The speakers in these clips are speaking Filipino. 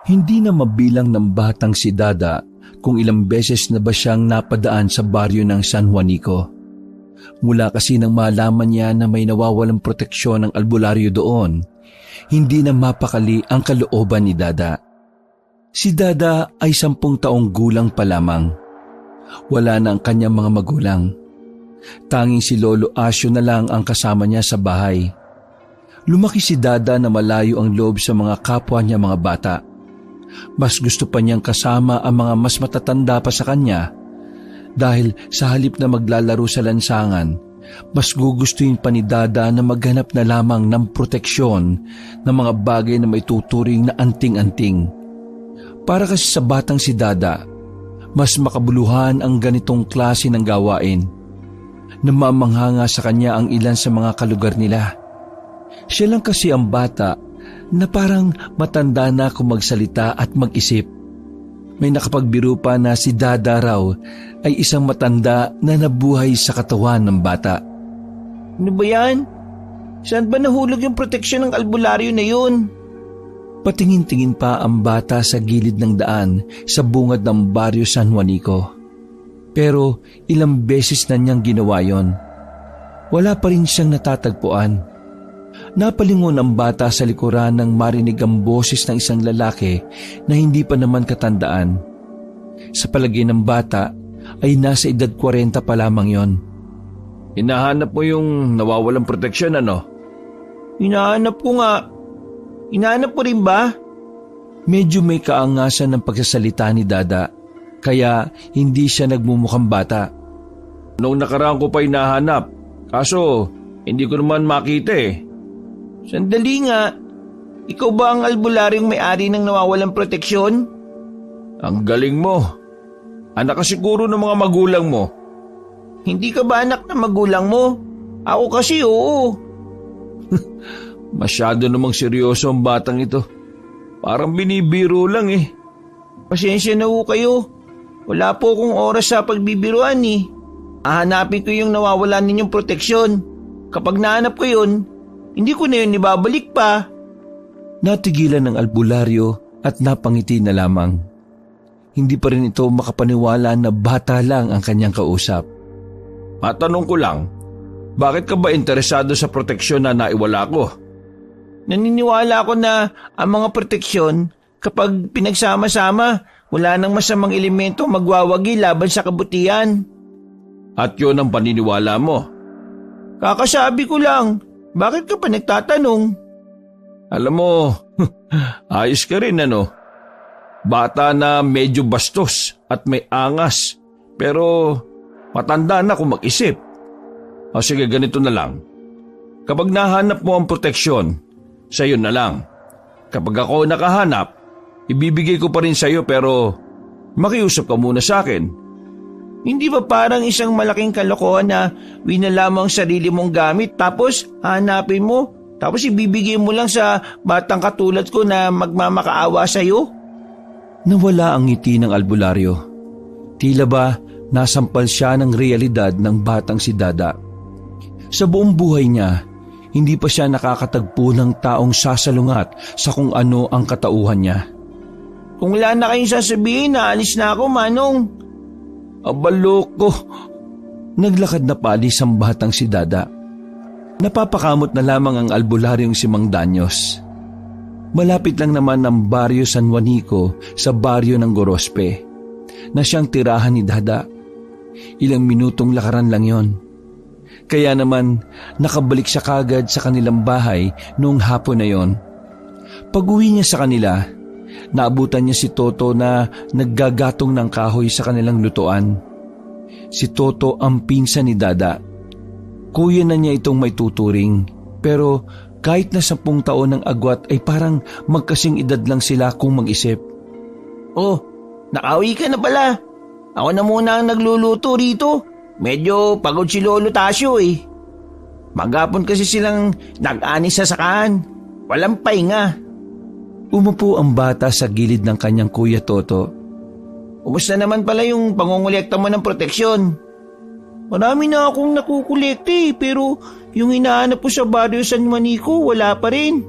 Hindi na mabilang ng batang si Dada kung ilang beses na ba siyang napadaan sa baryo ng San Juanico. Mula kasi nang malaman niya na may nawawalang proteksyon ng albularyo doon, hindi na mapakali ang kalooban ni Dada. Si Dada ay 10 taong gulang pa lamang. Wala na ang kanyang mga magulang. Tanging si Lolo Asyo na lang ang kasama niya sa bahay. Lumaki si Dada na malayo ang loob sa mga kapwa niya mga bata. Mas gusto pa niyang kasama ang mga mas matatanda pa sa kanya dahil sa halip na maglalaro sa lansangan, mas gugustuhin pa ni Dada na maghanap na lamang ng proteksyon ng mga bagay na may tuturing na anting-anting. Para kasi sa batang si Dada, mas makabuluhan ang ganitong klase ng gawain. Namamanghanga sa kanya ang ilan sa mga kalugar nila. Siya lang kasi ang bata na parang matanda na kung magsalita at mag-isip. May nakapagbiro pa na si Dada raw ay isang matanda na nabuhay sa katawan ng bata. Ano ba yan? Saan ba nahulog yung proteksyon ng albularyo na yun? Patingin-tingin pa ang bata sa gilid ng daan sa bungad ng baryo San Juanico. Pero ilang beses na niyang ginawa yon. Wala pa rin siyang natatagpuan. Napalingon ang bata sa likuran nang marinig ang boses ng isang lalaki na hindi pa naman katandaan. Sa palagay ng bata ay nasa edad 40 pa lamang yon. Hinahanap mo yung nawawalang proteksyon, ano? Hinahanap ko nga. Hinahanap mo rin ba? Medyo may kaangasan ng pagsasalita ni Dada, kaya hindi siya nagmumukhang bata. Noong nakaraan ko pa hinahanap, kaso hindi ko naman makita eh. Sandali nga. Ikaw ba ang albularyong may-ari ng nawawalang proteksyon? Ang galing mo. Anak ka siguro ng mga magulang mo. Hindi ka ba anak ng magulang mo? Ako kasi oo. Masyado namang seryoso ang batang ito. Parang binibiro lang eh. Pasensya na ho kayo. Wala po akong oras sa pagbibiruan eh. Hahanapin ko yung nawawalan ninyong proteksyon. Kapag nahanap ko yun, hindi ko na yun ibabalik pa. Natigilan ng albularyo at napangiti na lamang. Hindi pa rin ito makapaniwala na bata lang ang kanyang kausap. Matanong ko lang, bakit ka ba interesado sa proteksyon na naiwala ko? Naniniwala ako na ang mga proteksyon, kapag pinagsama-sama, wala nang masamang elemento magwawagi laban sa kabutihan. At yun ang paniniwala mo? Kakasabi ko lang. Bakit ka pa nagtatanong? Alam mo, ayos ka rin ano. Bata na medyo bastos at may angas, pero matanda na kung mag-isip. O sige, ganito na lang. Kapag nahanap mo ang proteksyon, sa'yo na lang. Kapag ako nakahanap, ibibigay ko pa rin sa'yo pero makiusap ka muna sa akin. Hindi ba parang isang malaking kalokohan na winalamang sarili mong gamit tapos hanapin mo tapos ibibigay mo lang sa batang katulad ko na magmamakaawa sa'yo? Nawala ang ngiti ng albularyo. Tila ba nasampal siya ng realidad ng batang si Dada. Sa buong buhay niya, hindi pa siya nakakatagpo ng taong sasalungat sa kung ano ang katauhan niya. Kung wala na kayong sasabihin, naalis na ako, Manong. Abaloko! Naglakad na paalis ang batang si Dada. Napapakamot na lamang ang albularyong si Mang Danyos. Malapit lang naman ang baryo San Juanico sa baryo ng Gorospe, na siyang tirahan ni Dada. Ilang minutong lakaran lang yon. Kaya naman nakabalik siya kagad sa kanilang bahay noong hapon na yon. Pag-uwi niya sa kanila, naabutan niya si Toto na naggagatong ng kahoy sa kanilang lutuan. Si Toto ang pinsan ni Dada. Kuya na niya itong may tuturing, pero kahit na 10 taon ng agwat ay parang magkasing edad lang sila kung mag-isip. Oh, nakauwi ka na pala. Ako na muna ang nagluluto rito. Medyo pagod si Lolo Tasyo eh. Maghapon kasi silang nag-anis sa sakahan. Walang pahinga. Umupo ang bata sa gilid ng kanyang kuya Toto. Kumusta naman pala yung pangongolekta mo ng proteksyon? Marami na akong nakukolekta eh, pero yung hinahanap ko sa baryo San Juanico, wala pa rin.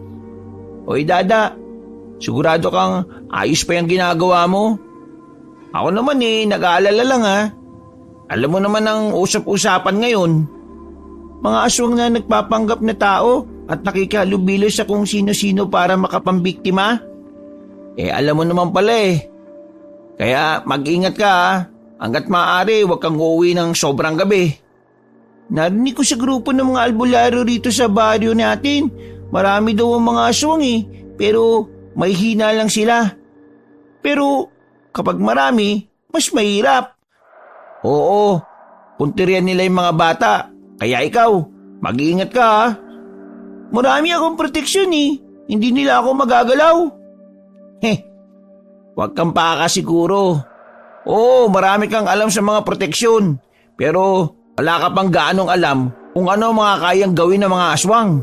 Hoy Dada, Sigurado kang ayos pa yung ginagawa mo? Ako naman nag-aalala lang ha. Alam mo naman ang usap-usapan ngayon. Mga aswang na nagpapanggap na tao at nakikihalubilo sa kung sino-sino para makapambiktima. Alam mo naman pala Kaya mag-ingat ka ha. Hanggat maaari, huwag kang uuwi ng sobrang gabi. Narinig ko sa grupo ng mga albularyo rito sa baryo natin. Marami daw ang mga aswang pero may hina lang sila. Pero kapag marami, mas mahirap. Oo, punterian nila yung mga bata. Kaya ikaw, mag-iingat ka ha. Marami akong proteksyon Hindi nila ako magagalaw. Huwag kang siguro. Oo, marami kang alam sa mga proteksyon. Pero wala ka pang gaanong alam kung ano mga kayang gawin ng mga aswang.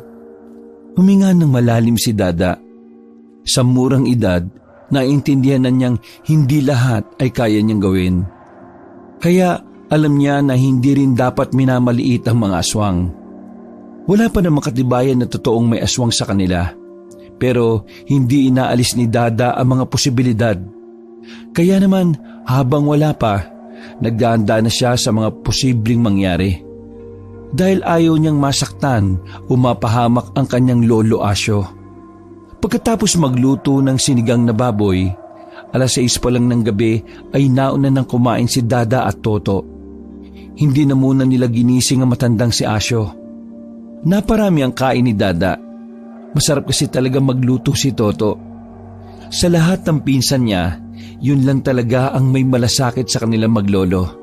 Huminga ng malalim si Dada. Sa murang edad, naintindihan na niyang hindi lahat ay kaya niyang gawin. Kaya alam niya na hindi rin dapat minamaliit ang mga aswang. Wala pa namang katibayan na totoong may aswang sa kanila. Pero hindi inaalis ni Dada ang mga posibilidad. Kaya naman habang wala pa, nagdahanda na siya sa mga posibleng mangyari. Dahil ayaw niyang masaktan o mapahamak ang kanyang lolo Asyo. Pagkatapos magluto ng sinigang na baboy, 6:00 pa lang ng gabi ay nauna nang kumain si Dada at Toto. Hindi na muna nila ginising ang matandang si Asyo. Naparami ang kain ni Dada. Masarap kasi talaga magluto si Toto. Sa lahat ng pinsan niya, yun lang talaga ang may malasakit sa kanilang maglolo.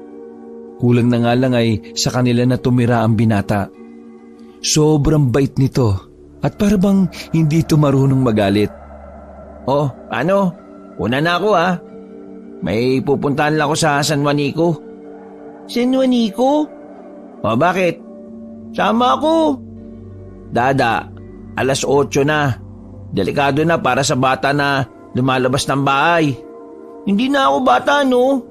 Kulang na nga lang ay sa kanila na tumira ang binata. Sobrang bait nito at para bang hindi ito marunong magalit. Oh, ano? Una na ako ha. May pupuntahan lang ako sa San Juanico. San Juanico? O bakit? Sama ako. Dada, 8:00 na. Delikado na para sa bata na lumalabas ng bahay. Hindi na ako bata, no?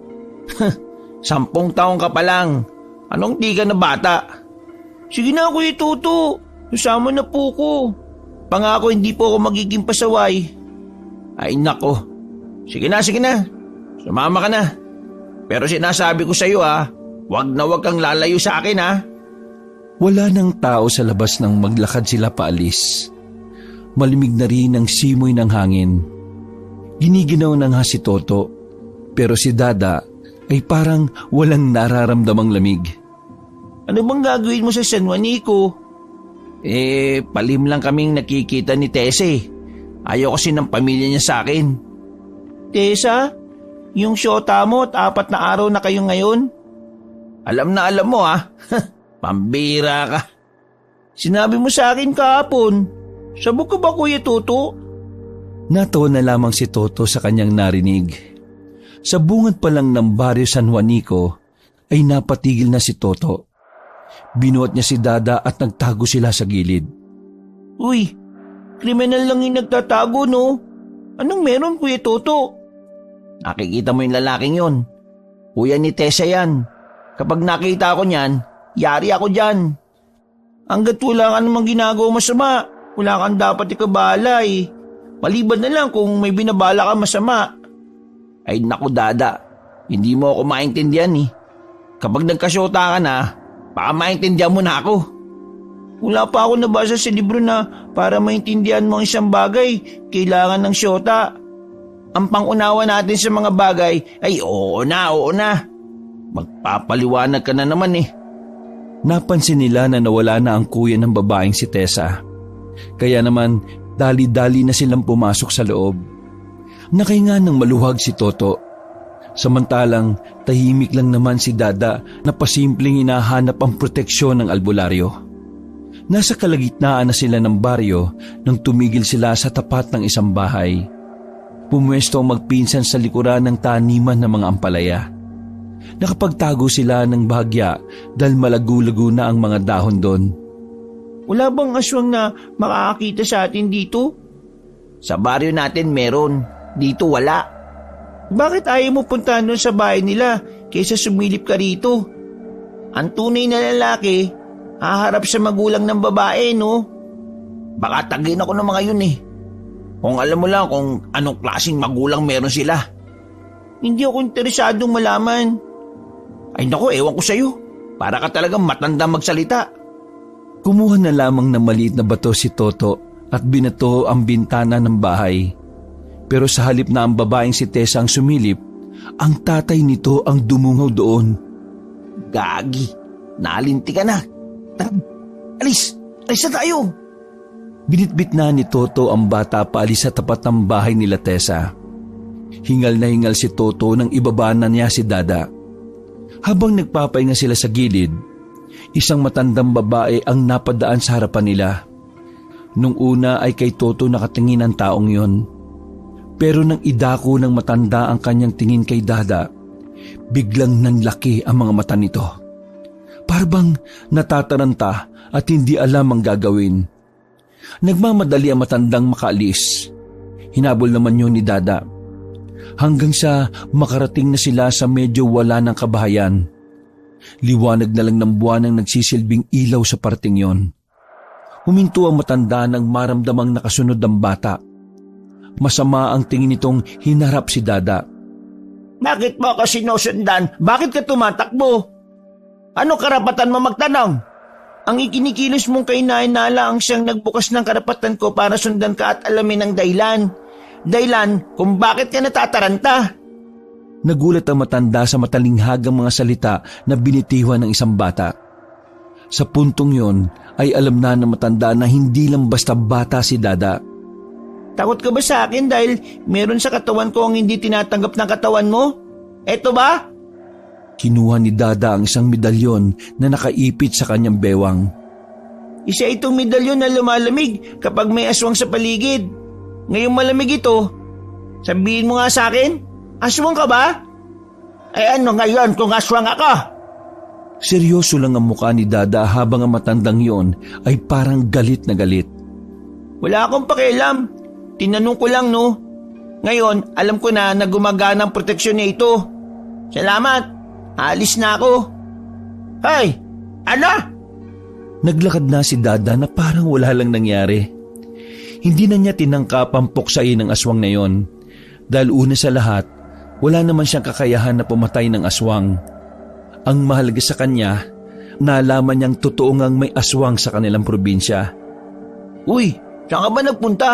10 taong ka pa lang. Anong di ka na bata? Sige na, Kuya Tuto. Susama na po ko. Pangako hindi po ako magiging pasaway. Ay nako. Sige na. Sumama ka na. Pero sinasabi ko sa iyo wag na wag kang lalayo sa akin Wala nang tao sa labas nang maglakad sila paalis. Malimig na rin ang simoy ng hangin. Giniginaw na nga si Toto, pero si Dada ay parang walang nararamdamang lamig. Ano bang gagawin mo sa San Juanico? Palim lang kaming nakikita ni Tese. Ayaw kasi ng pamilya niya sa akin. Tessa? Yung syota mo at 4 na araw na kayo ngayon? Alam na alam mo Pambira ka. Sinabi mo sa akin kahapon. Sabog ka ba, Kuya Toto? Natawa na lamang si Toto sa kanyang narinig. Sa bungad pa lang ng baryo San Juanico ay napatigil na si Toto. Binuhat niya si Dada at nagtago sila sa gilid. Uy, kriminal lang yung nagtatago, no? Anong meron, Kuya Toto? Nakikita mo yung lalaking yon. Kuya ni Tessa yan. Kapag nakita ko niyan, yari ako dyan. Hanggat wala ka namang ginagawa masama, wala kang dapat ikabala Maliban na lang kung may binabala ka masama. Ay naku Dada, hindi mo ako maintindihan Kapag nagkasyota ka na, baka maintindihan mo na ako. Wala pa ako nabasa sa libro na para maintindihan mo ang isang bagay, kailangan ng syota. Ang pangunawa natin sa mga bagay ay oo na. Magpapaliwanag ka na naman Napansin nila na nawala na ang kuya ng babaeng si Tessa. Kaya naman, dali-dali na silang pumasok sa loob. Nakahinga ng maluwag si Toto. Samantalang tahimik lang naman si Dada na pasimpleng hinahanap ang proteksyon ng albularyo. Nasa kalagitnaan na sila ng baryo nang tumigil sila sa tapat ng isang bahay. Pumwesto ang magpinsan sa likuran ng taniman ng mga ampalaya. Nakapagtago sila ng bahagya dahil malago-lago na ang mga dahon doon. Wala bang aswang na makakakita sa atin dito? Sa baryo natin meron, dito wala. Bakit ayaw mo puntahan doon sa bahay nila kaysa sumilip ka rito? Ang tunay na lalaki, haharap sa magulang ng babae, no? Baka tagin ako ng mga yun Kung alam mo lang kung anong klaseng magulang meron sila. Hindi ako interesadong malaman. Ay naku, ewan ko sa'yo. Para ka talagang matanda magsalita. Kumuha na lamang ng maliit na bato si Toto at binato ang bintana ng bahay. Pero sa halip na ang babaeng si Tessa ang sumilip, ang tatay nito ang dumungaw doon. Gagi, nalinti ka na. Tara, alis na tayo. Binitbit na ni Toto ang bata paalis sa tapat ng bahay nila Tessa. Hingal na hingal si Toto nang ibaba na niya si Dada. Habang nagpapahinga sila sa gilid, isang matandang babae ang napadaan sa harapan nila. Nung una ay kay Toto nakatingin ang taong yon. Pero nang idako ng matanda ang kanyang tingin kay Dada, biglang nanlaki ang mga mata nito. Parang natataranta at hindi alam ang gagawin. Nagmamadali ang matandang makaalis. Hinabol naman yun ni Dada. Hanggang sa makarating na sila sa medyo wala ng kabahayan. Liwanag na lang ng buwan ang nagsisilbing ilaw sa parting yon. Huminto ang matanda nang maramdamang nakasunod ang bata. Masama ang tingin nitong hinarap si Dada. Bakit mo ako sinusundan? Bakit ka tumatakbo? Ano karapatan mo magtanong? Ang ikinikilos mong kainainala ang siyang nagbukas ng karapatan ko para sundan ka at alamin ang dahilan. Dahilan kung bakit ka natataranta. Nagulat ang matanda sa matalinghagang mga salita na binitiwan ng isang bata. Sa puntong yon ay alam na ng matanda na hindi lang basta bata si Dada. Takot ka ba sa akin dahil meron sa katawan ko ang hindi tinatanggap ng katawan mo? Eto ba? Kinuha ni Dada ang isang medalyon na nakaipit sa kanyang bewang. Isa itong medalyon na lumalamig kapag may aswang sa paligid. Ngayong malamig ito, sabihin mo nga sa akin, aswang ka ba? Eh ano ngayon kung aswang ako? Seryoso lang ang mukha ni Dada habang ang matandang yon ay parang galit na galit. Wala akong pakialam. Tinanong ko lang no. Ngayon, alam ko na gumagana ang proteksyon niya ito. Salamat. Alis na ako. Hey! Ano? Naglakad na si Dada na parang wala lang nangyari. Hindi na niya tinangkap ang puksain ng aswang na yon. Dahil una sa lahat, wala naman siyang kakayahan na pumatay ng aswang. Ang mahalaga sa kanya, nalaman niyang totoo ngang may aswang sa kanilang probinsya. Uy, saan ka ba nagpunta?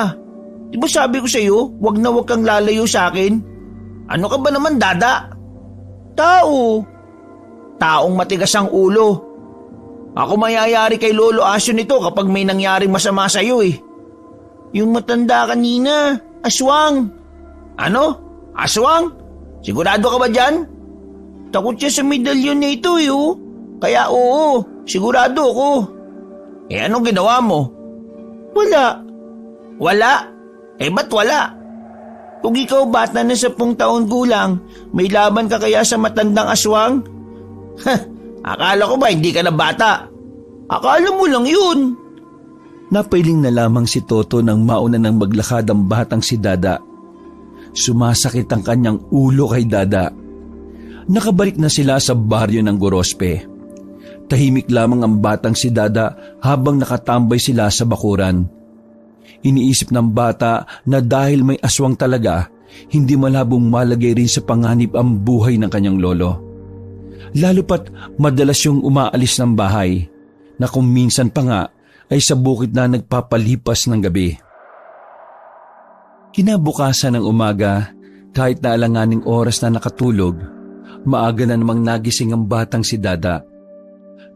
Di ba sabi ko sa iyo, wag na wag kang lalayo sa akin? Ano ka ba naman, Dada? Tao. Taong matigas ang ulo. Ako mayayari kay Lolo Asyo nito kapag may nangyaring masama sa iyo eh. Yung matanda kanina, aswang. Ano? Aswang? Sigurado ka ba dyan? Takot siya sa medalyon na ito eh oh. Kaya oo, sigurado ako. Eh anong ginawa mo? Wala. Wala? Eh ba't wala? Kung ikaw bata na 10 taon gulang, may laban ka kaya sa matandang aswang? Akala ko ba hindi ka na bata? Akala mo lang yun. Napailing na lamang si Toto nang mauna nang maglakad ang batang si Dada. Sumasakit ang kanyang ulo kay Dada. Nakabalik na sila sa baryo ng Gorospe. Tahimik lamang ang batang si Dada habang nakatambay sila sa bakuran. Iniisip ng bata na dahil may aswang talaga, hindi malabong malagay rin sa panganib ang buhay ng kanyang lolo. Lalo pat madalas yung umaalis ng bahay, na kung minsan pa nga ay sa bukid na nagpapalipas ng gabi. Kinabukasan ng umaga, kahit na alanganing oras na nakatulog, maaga na namang nagising ang batang si Dada.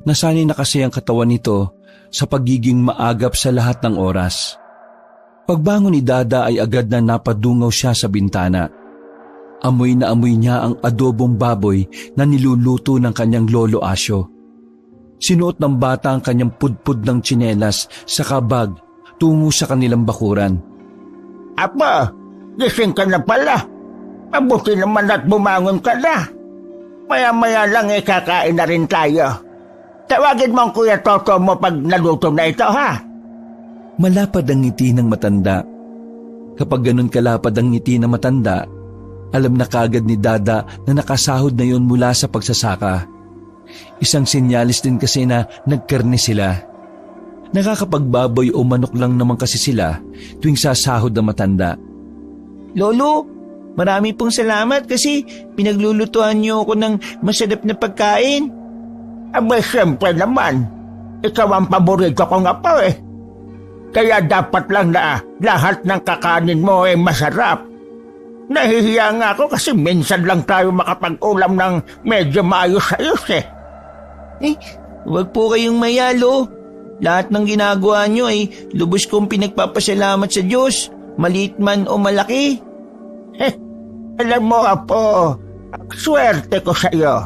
Nasanay na kasi ang katawan nito sa pagiging maagap sa lahat ng oras. Pagbangon ni Dada ay agad na napadungaw siya sa bintana. Amoy na amoy niya ang adobong baboy na niluluto ng kanyang Lolo Asyo. Sinuot ng bata ang kanyang pudpud ng tsinelas sa kabag tungo sa kanilang bakuran. Apa, gising ka na pala. Mabuti naman at bumangon ka na. Maya-maya lang kakain na rin tayo. Tawagin mo ang Kuya Toto mo pag naluto na ito ha. Malapad ang ngiti ng matanda. Kapag ganun kalapad ang ngiti ng matanda, alam na kagad ni Dada na nakasahod na yon mula sa pagsasaka. Isang senyalis din kasi na nagkarne sila. Nakakapagbaboy o manok lang naman kasi sila tuwing sasahod na matanda. Lolo, marami pong salamat kasi pinaglulutuan niyo ako ng masarap na pagkain. Abay, siyempre naman. Ikaw ang paborito kong apo eh. Kaya dapat lang na lahat ng kakanin mo ay masarap. Nahihiya nga ako kasi minsan lang tayo makapag-ulam ng medyo maayos-ayos eh. Huwag po kayong mayalo. Lahat ng ginagawa niyo ay lubos kong pinagpapasalamat sa Diyos, maliit man o malaki. Alam mo, apo, swerte ko sa iyo.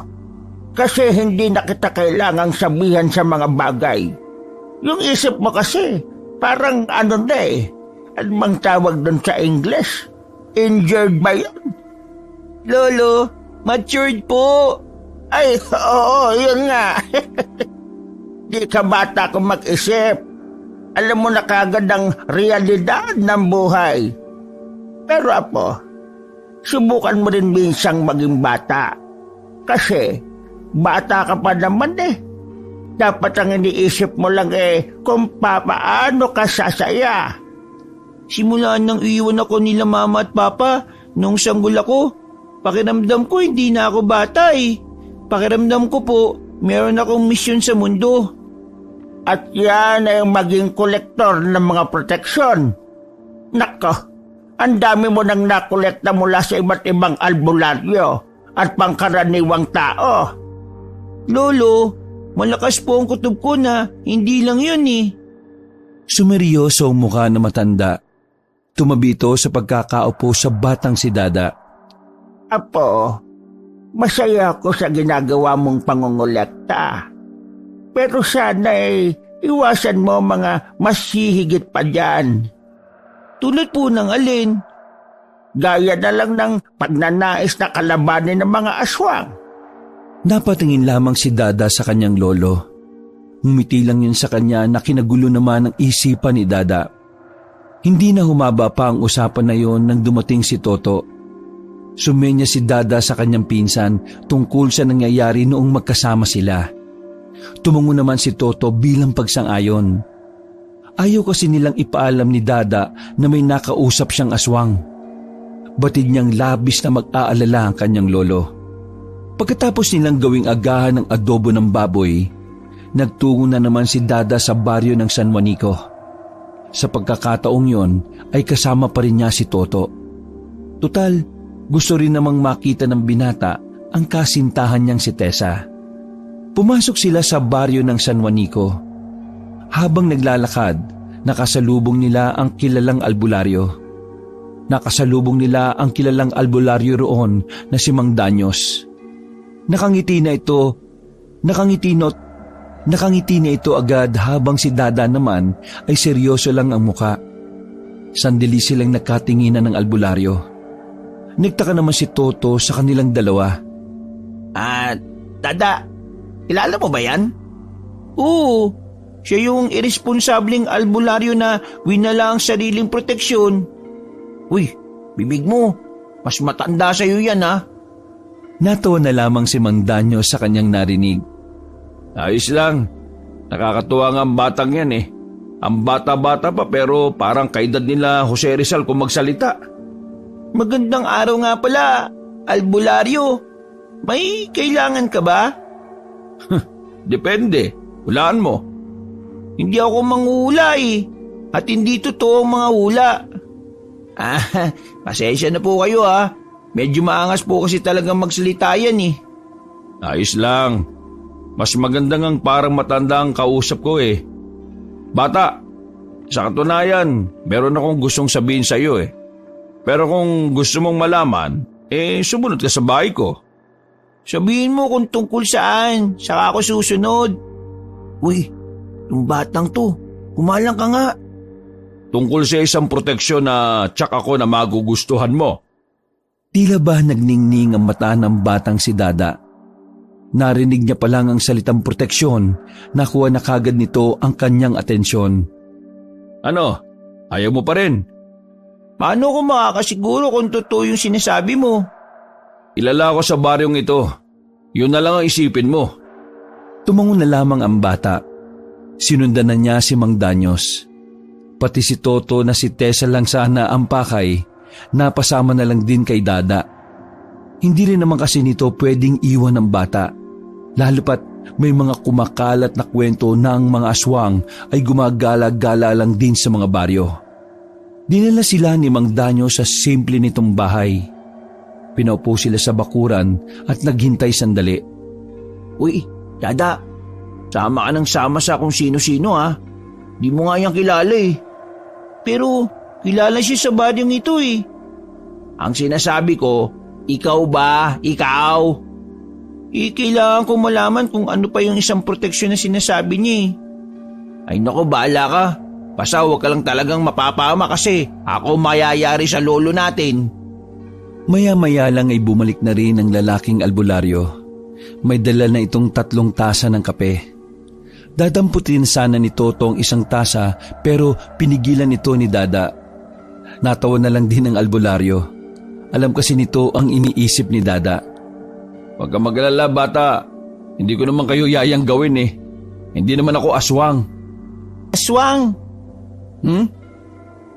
Kasi hindi na kita kailangang sabihan sa mga bagay. Yung isip mo kasi, parang ano na eh. Ano bang tawag doon sa English? Injured ba yun? Lolo, matured po. Ay, oo, yun nga. Di ka bata kung mag-isip. Alam mo na kagad ang realidad ng buhay. Pero apo, subukan mo rin minsang maging bata. Kasi, bata ka pa naman eh. Dapat ang iniisip mo lang eh kung paano ka sasaya. Simula nang iwan ako nila mama at papa nung sanggol ako, pakiramdam ko hindi na ako bata eh. Pakiramdam ko po, meron akong misyon sa mundo. At yan ay maging kolektor ng mga proteksyon. Nako, ang dami mo nang nakolekta mula sa iba't ibang albularyo at pangkaraniwang tao. Lolo, malakas po ang kutob ko na hindi lang yun eh. Sumeryoso ang mukha na matanda. Tumabi ito sa pagkakaupo sa batang si Dada. Apo, masaya ako sa ginagawa mong pangongolekta. Pero sana ay iwasan mo mga mas hihigit pa dyan. Tulad po ng alin? Gaya na lang ng pagnanais na kalabanin ng mga aswang. Napatingin lamang si Dada sa kanyang lolo. Ngumiti lang yun sa kanya na kinagulo naman ang isipan ni Dada. Hindi na humaba pa ang usapan na yon nang dumating si Toto. Sumenya si Dada sa kanyang pinsan tungkol sa nangyayari noong magkasama sila. Tumungo naman si Toto bilang pagsang-ayon. Ayaw kasi nilang ipaalam ni Dada na may nakausap siyang aswang. Batid niyang labis na mag-aalala ang kanyang lolo. Pagkatapos nilang gawing agahan ng adobo ng baboy, nagtungo na naman si Dada sa baryo ng San Juanico. Sa pagkakataong yon ay kasama pa rin niya si Toto. Tutal, gusto rin namang makita ng binata ang kasintahan niyang si Tessa. Pumasok sila sa baryo ng San Juanico. Habang naglalakad, nakasalubong nila ang kilalang albularyo. Nakasalubong nila ang kilalang albularyo roon na si Mang Danyos. Nakangiti na ito agad habang si Dada naman ay seryoso lang ang muka. Sandali silang nagkatinginan ng albularyo. Nagtaka naman si Toto sa kanilang dalawa. Dada, kilala mo ba yan? Oo, siya yung irresponsableng albularyo na winala ang sariling proteksyon. Uy, bibig mo, mas matanda sa'yo yan ha. Natawa na lamang si Mang Danyo sa kanyang narinig. Ayos lang. Nakakatuwa nga ang batang yan eh. Ang bata-bata pa pero parang kaedad nila Jose Rizal kung magsalita. Magandang araw nga pala, albularyo. May kailangan ka ba? Depende. Hulaan mo. Hindi ako manghula eh. At hindi totoo ang mga hula. Pasensya na po kayo ha. Medyo maangas po kasi talagang magsalita yan eh. Ayos lang. Mas maganda ngang parang matanda ang kausap ko eh. Bata, sa katunayan, meron akong gustong sabihin sa iyo eh. Pero kung gusto mong malaman, sumunod ka sa bahay ko. Sabihin mo kung tungkol saan, saka ako susunod. Uy, yung batang to, kumalang ka nga. Tungkol sa isang proteksyon na tsak ako na magugustuhan mo. Tila ba nagningning ang mata ng batang si Dada? Narinig niya pa lang ang salitang proteksyon, nakuha na kagad nito ang kanyang atensyon. Ano? Ayaw mo pa rin? Paano ko makakasiguro kung totoo yung sinasabi mo? Ilala ko sa baryong ito. Yun na lang ang isipin mo. Tumango na lamang ang bata. Sinundan na niya si Mang Danyos. Pati si Toto na si Tessa lang sana ang pakay, napasama na lang din kay Dada. Hindi rin naman kasi nito pwedeng iwan ng bata, lalo pat may mga kumakalat na kwento na ang mga aswang ay gumagala-gala lang din sa mga baryo. Dinala sila ni Mang Danyos sa simple nitong bahay. Pinaupo sila sa bakuran at naghintay sandali. Uy, Dada, sama ka ng sama sa kung sino-sino ha. Di mo nga yan kilala eh. Pero kilala siya sa baryong ito eh. Ang sinasabi ko, ikaw ba? Ikaw? Kailangan ko malaman kung ano pa yung isang proteksyon na sinasabi niya eh. Ay nako, bahala ka. Basta huwag ka lang talagang mapapama kasi ako mayayari sa lolo natin. Maya-maya lang ay bumalik na rin ang lalaking albularyo. May dala na itong 3 tasa ng kape. Dadamputin sana ni Toto ang isang tasa pero pinigilan ito ni Dada. Natawa na lang din ang albularyo. Alam kasi nito ang iniisip ni Dada. Huwag ka mag-alala, bata. Hindi ko naman kayo yayang gawin eh. Hindi naman ako aswang. Aswang?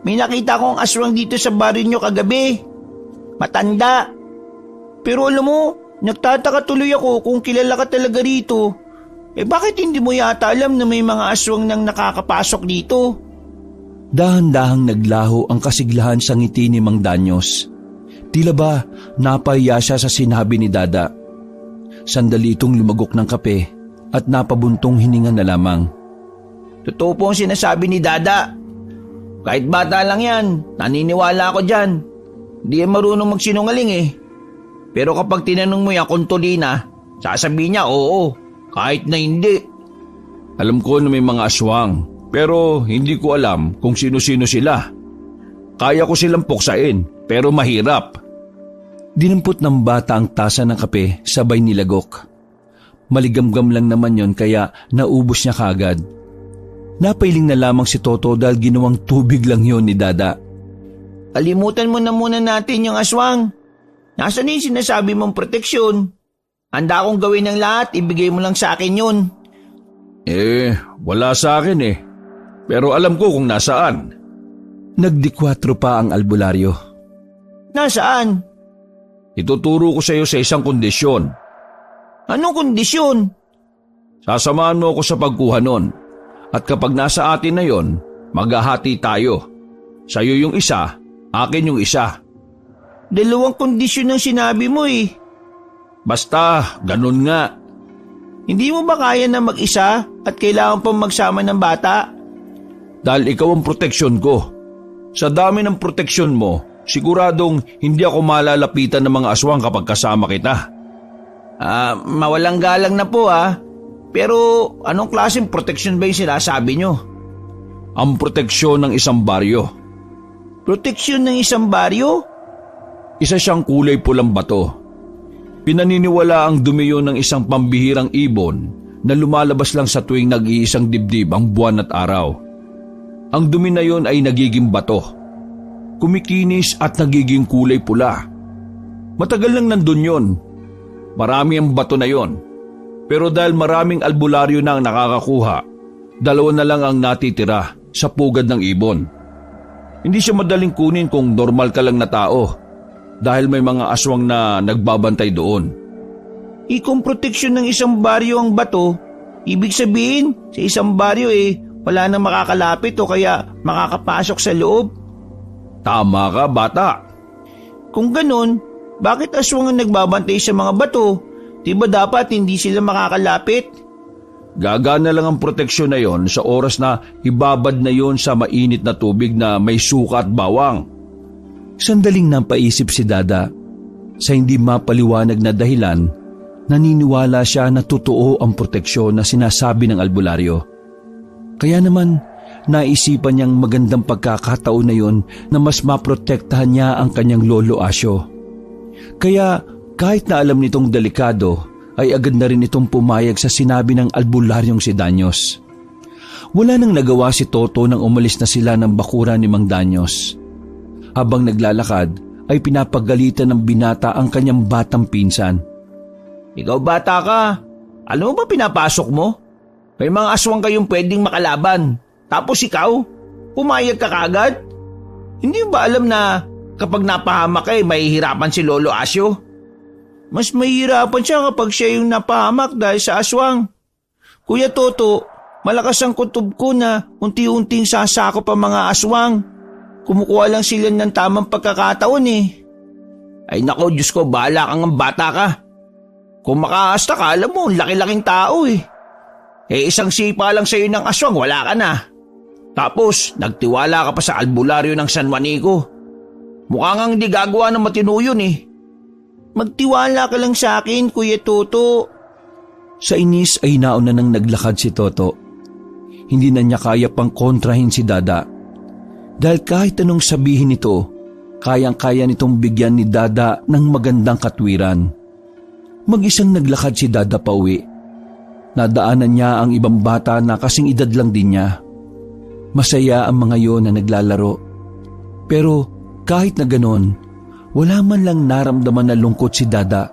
May nakita kong aswang dito sa baryo nyo kagabi. Matanda. Pero alam mo, nagtataka tuloy ako kung kilala ka talaga rito. Bakit hindi mo yata alam na may mga aswang nang nakakapasok dito? Dahan-dahang naglaho ang kasiglahan sa ngiti ni Mang Danyos. Tila ba napahiya siya sa sinabi ni Dada. Sandali itong lumagok ng kape at napabuntong hininga na lamang. Totoo po ang sinasabi ni Dada. Kahit bata lang yan, naniniwala ako dyan. Hindi yan marunong magsinungaling eh. Pero kapag tinanong mo yan kung tulina, sasabihin niya oo, kahit na hindi. Alam ko na may mga aswang, pero hindi ko alam kung sino-sino sila. Kaya ko silang puksain, pero mahirap. Dinampot ng bata ang tasa ng kape sabay nilagok. Maligamgam lang naman yon kaya naubos niya kagad. Napailing na lamang si Toto dahil ginawang tubig lang yon ni Dada. Kalimutan mo na muna natin yung aswang. Nasaan yung sinasabi mong proteksyon? Handa akong gawin ng lahat, ibigay mo lang sa akin yun. Wala sa akin eh. Pero alam ko kung nasaan. Nagdikwatro pa ang albularyo. Nasaan? Ituturo ko sa iyo sa isang kondisyon. Anong kondisyon? Sasamahan mo ako sa pagkuha nun. At kapag nasa atin na yon, maghahati tayo. Sa'yo yung isa, akin yung isa. 2 kondisyon ang sinabi mo eh. Basta, ganun nga. Hindi mo ba kaya na mag-isa at kailangan pang magsama ng bata? Dahil ikaw ang proteksyon ko. Sa dami ng proteksyon mo, siguradong hindi ako malalapitan ng mga aswang kapag kasama kita. Mawalang galang na po Pero anong klaseng proteksyon ba yung sinasabi nyo? Ang proteksyon ng isang baryo. Proteksyon ng isang baryo? Isa siyang kulay pulang bato. Pinaniniwala ang dumi yun ng isang pambihirang ibon na lumalabas lang sa tuwing nag-iisang dibdib ang buwan at araw. Ang dumi na yun ay nagiging bato. Kumikinis at nagiging kulay pula. Matagal lang nandun yun. Marami ang bato na yun. Pero dahil maraming albularyo na ang nakakakuha, 2 na lang ang natitira sa pugad ng ibon. Hindi siya madaling kunin kung normal ka lang na tao dahil may mga aswang na nagbabantay doon. Kung proteksyon ng isang baryo ang bato, ibig sabihin sa isang baryo wala nang makakalapit o kaya makakapasok sa loob. Tama ka, bata. Kung ganun, bakit aswang ang nagbabantay sa mga bato? Diba dapat hindi sila makakalapit? Gagana lang ang proteksyon na yon sa oras na ibabad na yon sa mainit na tubig na may suka at bawang. Sandaling napaisip si Dada. Sa hindi mapaliwanag na dahilan, naniniwala siya na totoo ang proteksyon na sinasabi ng albularyo. Kaya naman, naisipan niyang magandang pagkakataon na yon na mas maprotektahan niya ang kanyang lolo Asyo. Kaya kahit na alam nitong delikado, ay agad na rin itong pumayag sa sinabi ng albularyong si Danyos. Wala nang nagawa si Toto nang umalis na sila ng bakuran ni Mang Danyos. Habang naglalakad, ay pinapagalitan ng binata ang kanyang batang pinsan. Ikaw bata ka, alam mo ba pinapasok mo? May mga aswang kayong pwedeng makalaban. Tapos ikaw, pumayag ka kagad? Hindi mo ba alam na kapag napahamak mahihirapan si Lolo Asyo? Mas mahihirapan siya kapag siya yung napahamak dahil sa aswang. Kuya Toto, malakas ang kutob ko na unti-unting sasakop ang mga aswang. Kumukuha lang sila ng tamang pagkakataon eh. Ay nako, Diyos ko, bahala kang ang bata ka. Kung makaasta ka, alam mo, laki-laking tao eh. Isang sipa lang sa'yo ng aswang, wala ka na. Tapos, nagtiwala ka pa sa albularyo ng San Juanico. Mukha ngang hindi gagawa ng matino yun eh. Magtiwala ka lang sa akin, Kuya Toto. Sa inis ay nauna nang naglakad si Toto. Hindi na niya kaya pang kontrahin si Dada. Dahil kahit anong sabihin nito, kayang-kaya nitong bigyan ni Dada ng magandang katwiran. Mag-isang naglakad si Dada pauwi. Nadaanan niya ang ibang bata na kasing edad lang din niya. Masaya ang mga yon na naglalaro. Pero kahit na ganon, wala man lang naramdaman na lungkot si Dada.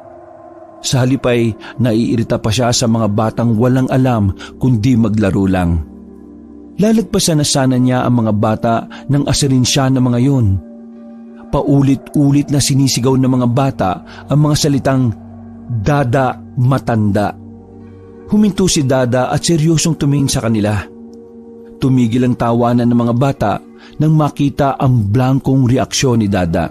Sa halip ay naiirita pa siya sa mga batang walang alam kundi maglaro lang. Lalagpasan na sana niya ang mga bata nang asarin siya ng mga yon. Paulit-ulit na sinisigaw ng mga bata ang mga salitang Dada matanda. Huminto si Dada at seryosong tumingin sa kanila. Tumigil ang tawanan ng mga bata nang makita ang blankong reaksyon ni Dada.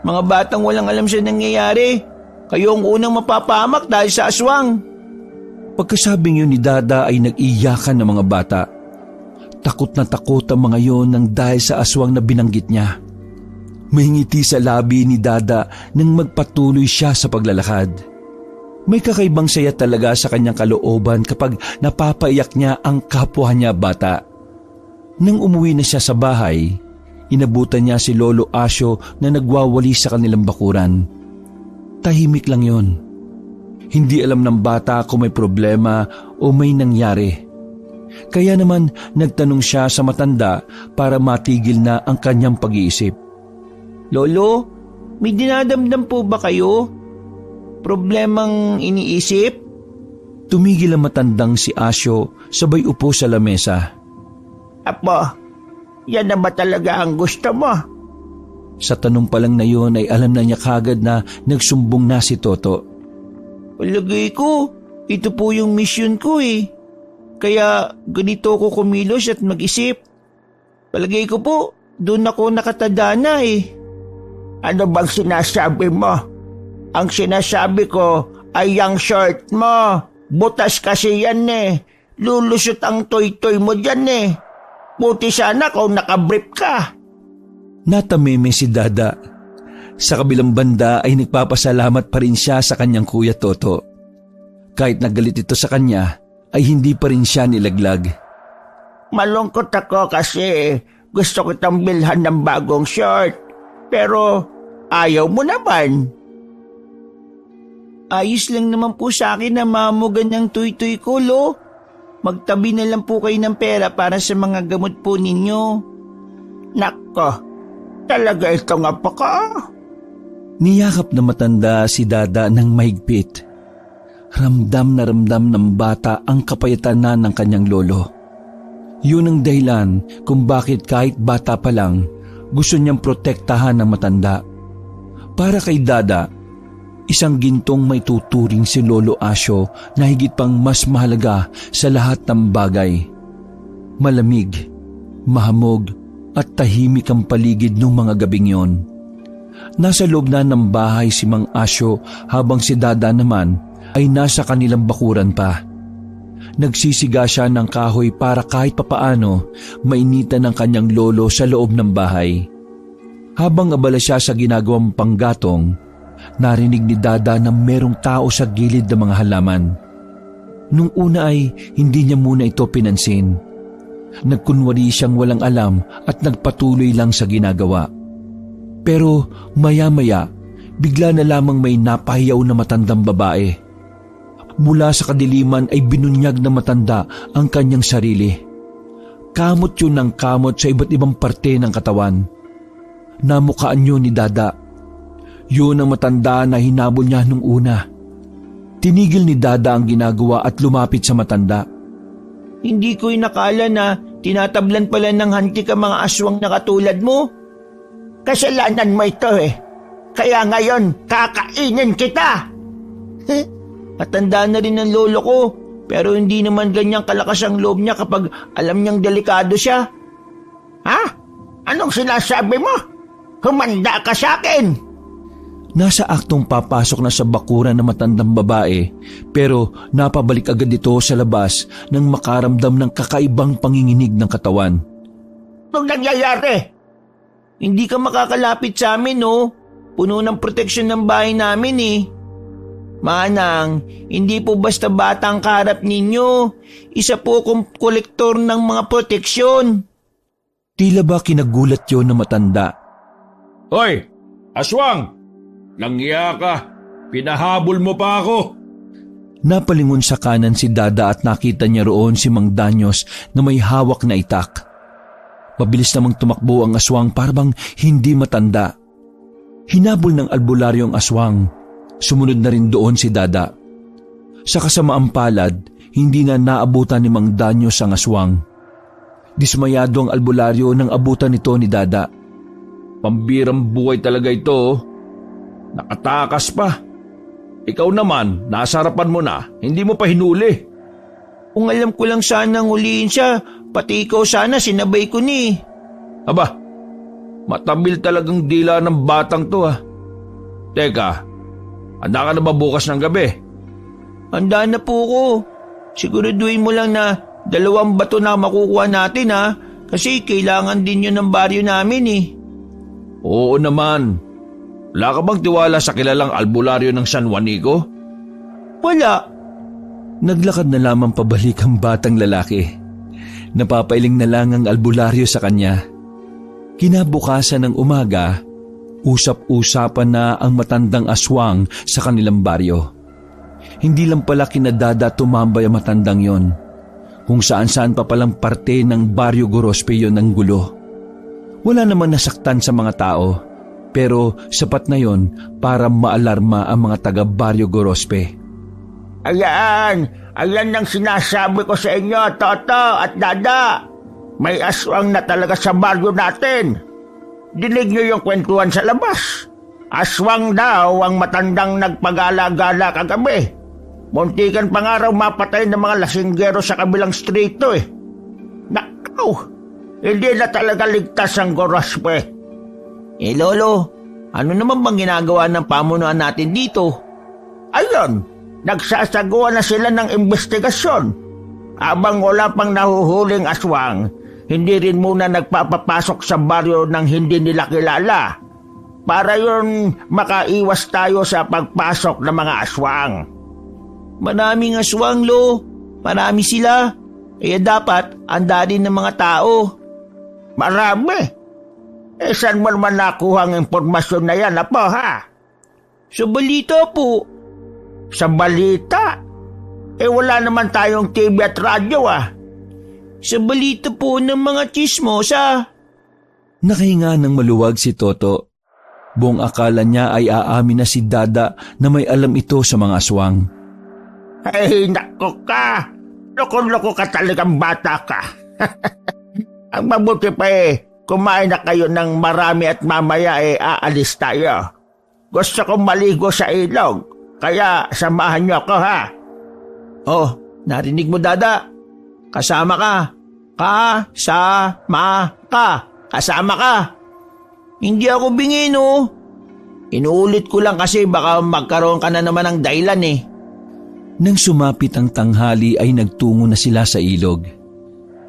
Mga batang walang alam sa nangyayari. Kayo ang unang mapapahamak dahil sa aswang. Pagkasabing yun ni Dada ay nag-iyakan ng mga bata. Takot na takot ang mga yon nang dahil sa aswang na binanggit niya. May ngiti sa labi ni Dada nang magpatuloy siya sa paglalakad. May kakaibang saya talaga sa kanyang kalooban kapag napapaiyak niya ang kapwa niya bata. Nang umuwi na siya sa bahay, inabutan niya si Lolo Asyo na nagwawali sa kanilang bakuran. Tahimik lang yon. Hindi alam ng bata kung may problema o may nangyari. Kaya naman nagtanong siya sa matanda para matigil na ang kanyang pag-iisip. Lolo, may dinadamdam po ba kayo? Problemang iniisip? Tumigil ang matandang si Asyo sabay upo sa lamesa. Apo, yan na ba talaga ang gusto mo? Sa tanong pa lang na yon ay alam na niya kagad na nagsumbong na si Toto. Palagay ko, ito po yung mission ko eh. Kaya ganito ko kumilos at mag-isip. Palagay ko po, doon ako nakatadana eh. Ano bang sinasabi mo? Ang sinasabi ko ay yung shirt mo. Butas kasi yan eh. Lulusot ang toy-toy mo dyan eh. Buti sana kung nakabrief ka. Natameme si Dada. Sa kabilang banda ay nagpapasalamat pa rin siya sa kanyang kuya Toto. Kahit nagalit ito sa kanya, ay hindi pa rin siya nilaglag. Malungkot ako kasi gusto kitang bilhan ng bagong shirt. Pero ayaw mo naman. Ayos lang naman po sa akin na mamugan ng tuy-tuy ko, Lo. Magtabi na lang po kayo ng pera para sa mga gamot po ninyo. Nako, talaga itong apo ko. Niyakap na matanda si Dada ng mahigpit. Ramdam na ramdam ng bata ang kapayatan na ng kanyang lolo. Yun ang dahilan kung bakit kahit bata pa lang, gusto niyang protektahan ng matanda. Para kay Dada, isang gintong may tuturing si Lolo Asyo na higit pang mas mahalaga sa lahat ng bagay. Malamig, mahamog at tahimik ang paligid ng mga gabing yon. Nasa loob na ng bahay si Mang Asyo habang si Dada naman ay nasa kanilang bakuran pa. Nagsisiga siya ng kahoy para kahit papaano mainitan ng kanyang lolo sa loob ng bahay. Habang abala siya sa ginagawang panggatong, narinig ni Dada na merong tao sa gilid ng mga halaman. Nung una ay hindi niya muna ito pinansin. Nagkunwari siyang walang alam at nagpatuloy lang sa ginagawa. Pero maya-maya, bigla na lamang may napahiyaw na matandang babae. Mula sa kadiliman ay binunyag na matanda ang kanyang sarili. Kamot yun ng kamot sa iba't ibang parte ng katawan. Namukaan yun ni Dada. Yun ang matanda na hinabol niya nung una. Tinigil ni Dada ang ginagawa at lumapit sa matanda. Hindi ko inakala na tinatablan pala ng hantik ang mga aswang na katulad mo. Kasalanan mo ito eh. Kaya ngayon, kakainin kita. Matanda na rin ang lolo ko, pero hindi naman ganyang kalakas ang loob niya kapag alam niyang delikado siya. Ha? Anong sinasabi mo? Humanda ka sa akin. Nasa aktong papasok na sa bakuran ng matandang babae, pero napabalik agad ito sa labas nang makaramdam ng kakaibang panginginig ng katawan. Anong nangyayari? Hindi ka makakalapit sa amin, no? Puno ng proteksyon ng bahay namin eh. Manang, hindi po basta bata ang kaharap ninyo. Isa po akong kolektor ng mga proteksyon. Tila ba kinagulat yon na matanda? Hoy, aswang! Langya ka! Pinahabol mo pa ako! Napalingon sa kanan si Dada at nakita niya roon si Mang Danyos na may hawak na itak. Mabilis namang tumakbo ang aswang para bang hindi matanda. Hinabol ng albularyo ang aswang. Sumunod na rin doon si Dada. Sa kasamaang palad, hindi na naabutan ni Mang Danyos ang aswang. Dismayado ang albularyo nang abutan nito ni Dada. Pambirang buhay talaga ito. Nakatakas pa. Ikaw naman, nasa harapan mo na, hindi mo pa hinuli. Kung alam ko lang sanang huliin siya, pati ikaw sana sinabay ko ni. Aba, matabil talagang dila ng batang to ha. Teka, handa ka na ba bukas ng gabi? Handa na po ko. Siguraduhin mo lang na 2 bato na makukuha natin ha, kasi kailangan din yun ng baryo namin eh. Oo naman. Wala ka bang tiwala sa kilalang albularyo ng San Juanico? Wala. Naglakad na lamang pabalik ang batang lalaki. Napapailing na lang ang albularyo sa kanya. Kinabukasan ng umaga, usap-usapan na ang matandang aswang sa kanilang baryo. Hindi lang pala kina Dada tumambay ang matandang yon. Kung saan-saan pa palang parte ng baryo Gorospe yon ng gulo. Wala namang nasaktan sa mga tao. Pero sapat na yon para maalarma ang mga taga Baryo Gorospe. Ayan ang sinasabi ko sa inyo, Toto at Dada. May aswang na talaga sa baryo natin. Dinig niyo yung kwentuhan sa labas. Aswang daw ang matandang nagpagala-gala kagabi. Muntikan pa nga raw mapatay ng mga lasinggero sa kabilang strito eh. Nakaw, hindi na talaga ligtas ang Gorospe. Lolo, ano naman bang ginagawa ng pamunuan natin dito? Ayun, nagsasagawa na sila ng investigasyon. Abang wala pang nahuhuling aswang, hindi rin muna nagpapapasok sa baryo ng hindi nila kilala. Para yun makaiwas tayo sa pagpasok ng mga aswang. Maraming aswang, Lo. Marami sila. Kaya dapat handa din ng mga tao. Marami. Saan mo naman nakuha ang impormasyon na yan, Apo, ha? Sa balita po. Sa balita? Wala naman tayong TV at radyo, ah. Sa balita po ng mga chismosa. Nakahinga ng maluwag si Toto. Buong akala niya ay aamin na si Dada na may alam ito sa mga aswang. Ay, nako ka. Loko-loko ka talagang bata ka. Ang mabuti pa kumain na kayo ng marami at mamaya aalis tayo. Gusto kong maligo sa ilog, kaya samahan niyo ako, ha? Oh, narinig mo, Dada. Kasama ka. Kasama ka. Hindi ako bingin, oh. Inuulit ko lang kasi baka magkaroon ka na naman ng dahilan eh. Nang sumapit ang tanghali ay nagtungo na sila sa ilog.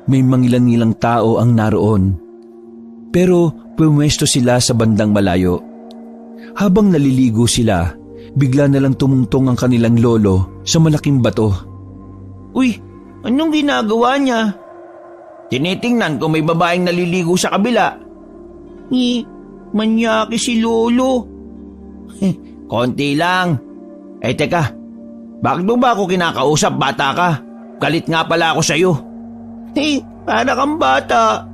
May mangilan-ngilang tao ang naroon. Pero pumwesto sila sa bandang malayo. Habang naliligo sila, bigla na lang tumungtong ang kanilang lolo sa malaking bato. Uy, anong ginagawa niya? Tinitingnan kung may babaeng naliligo sa kabila. Manyaki si lolo. Konti lang. Teka, bakit mo ba ako kinakausap, bata ka? Galit nga pala ako sa'yo. Para kang bata.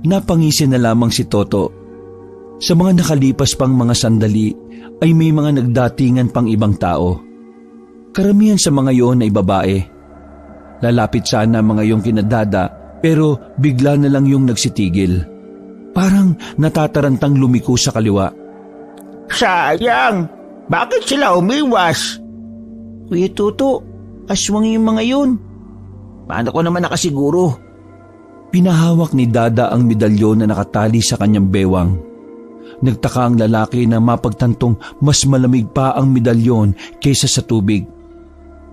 Napangisi na lamang si Toto. Sa mga nakalipas pang mga sandali ay may mga nagdatingan pang ibang tao. Karamihan sa mga yon ay babae. Lalapit sana mga yung kinadada pero bigla na lang yung nagsitigil. Parang natatarantang lumiko sa kaliwa. Sayang! Bakit sila umiwas? Kuya Toto, aswang yung mga yun. Paano ko naman nakasiguro? Pinahawak ni Dada ang medalyon na nakatali sa kanyang bewang. Nagtaka ang lalaki na mapagtantong mas malamig pa ang medalyon kaysa sa tubig.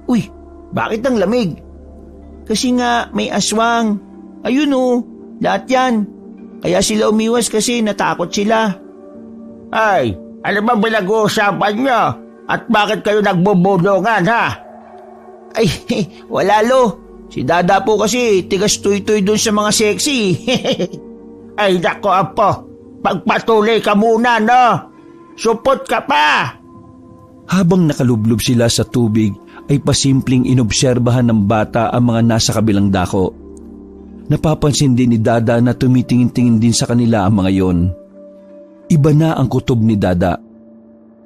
Uy, bakit ang lamig? Kasi nga may aswang. Ayun oh, lahat yan. Kaya sila umiwas kasi natakot sila. Ay, ano ba pinag-uusapan nyo? At bakit kayo nagbubulungan, ha? Ay, wala lo. Si Dada po kasi tigas tuy-tuy dun sa mga sexy. Ay, nako apo. Pagpatuloy ka muna, no? Supot ka pa! Habang nakalublob sila sa tubig, ay pasimpleng inobserbahan ng bata ang mga nasa kabilang dako. Napapansin din ni Dada na tumitingin-tingin din sa kanila ang mga yon. Iba na ang kutob ni Dada.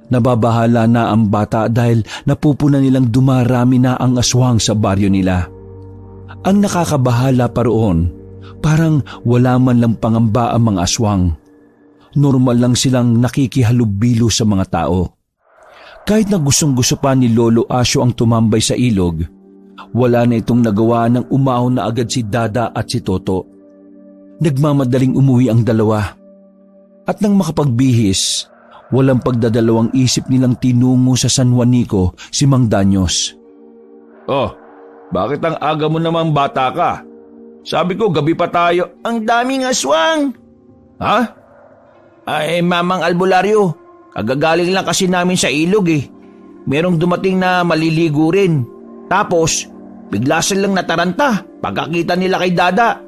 Nababahala na ang bata dahil napupuna nilang dumarami na ang aswang sa baryo nila. Ang nakakabahala pa roon, parang wala man lang pangamba ang mga aswang. Normal lang silang nakikihalubilo sa mga tao. Kahit na gustong-gusto pa ni Lolo Asyo ang tumambay sa ilog, wala na itong nagawa ng umahon na agad si Dada at si Toto. Nagmamadaling umuwi ang dalawa. At nang makapagbihis, walang pagdadalawang isip nilang tinungo sa San Juanico si Mang Danyos. Oh, bakit ang aga mo namang bata ka? Sabi ko gabi pa tayo. Ang daming aswang. Ha? Ay, Mamang Albularyo, kagagaling lang kasi namin sa ilog eh. Merong dumating na maliligo rin. Tapos, bigla silang nataranta pagkakita nila kay Dada.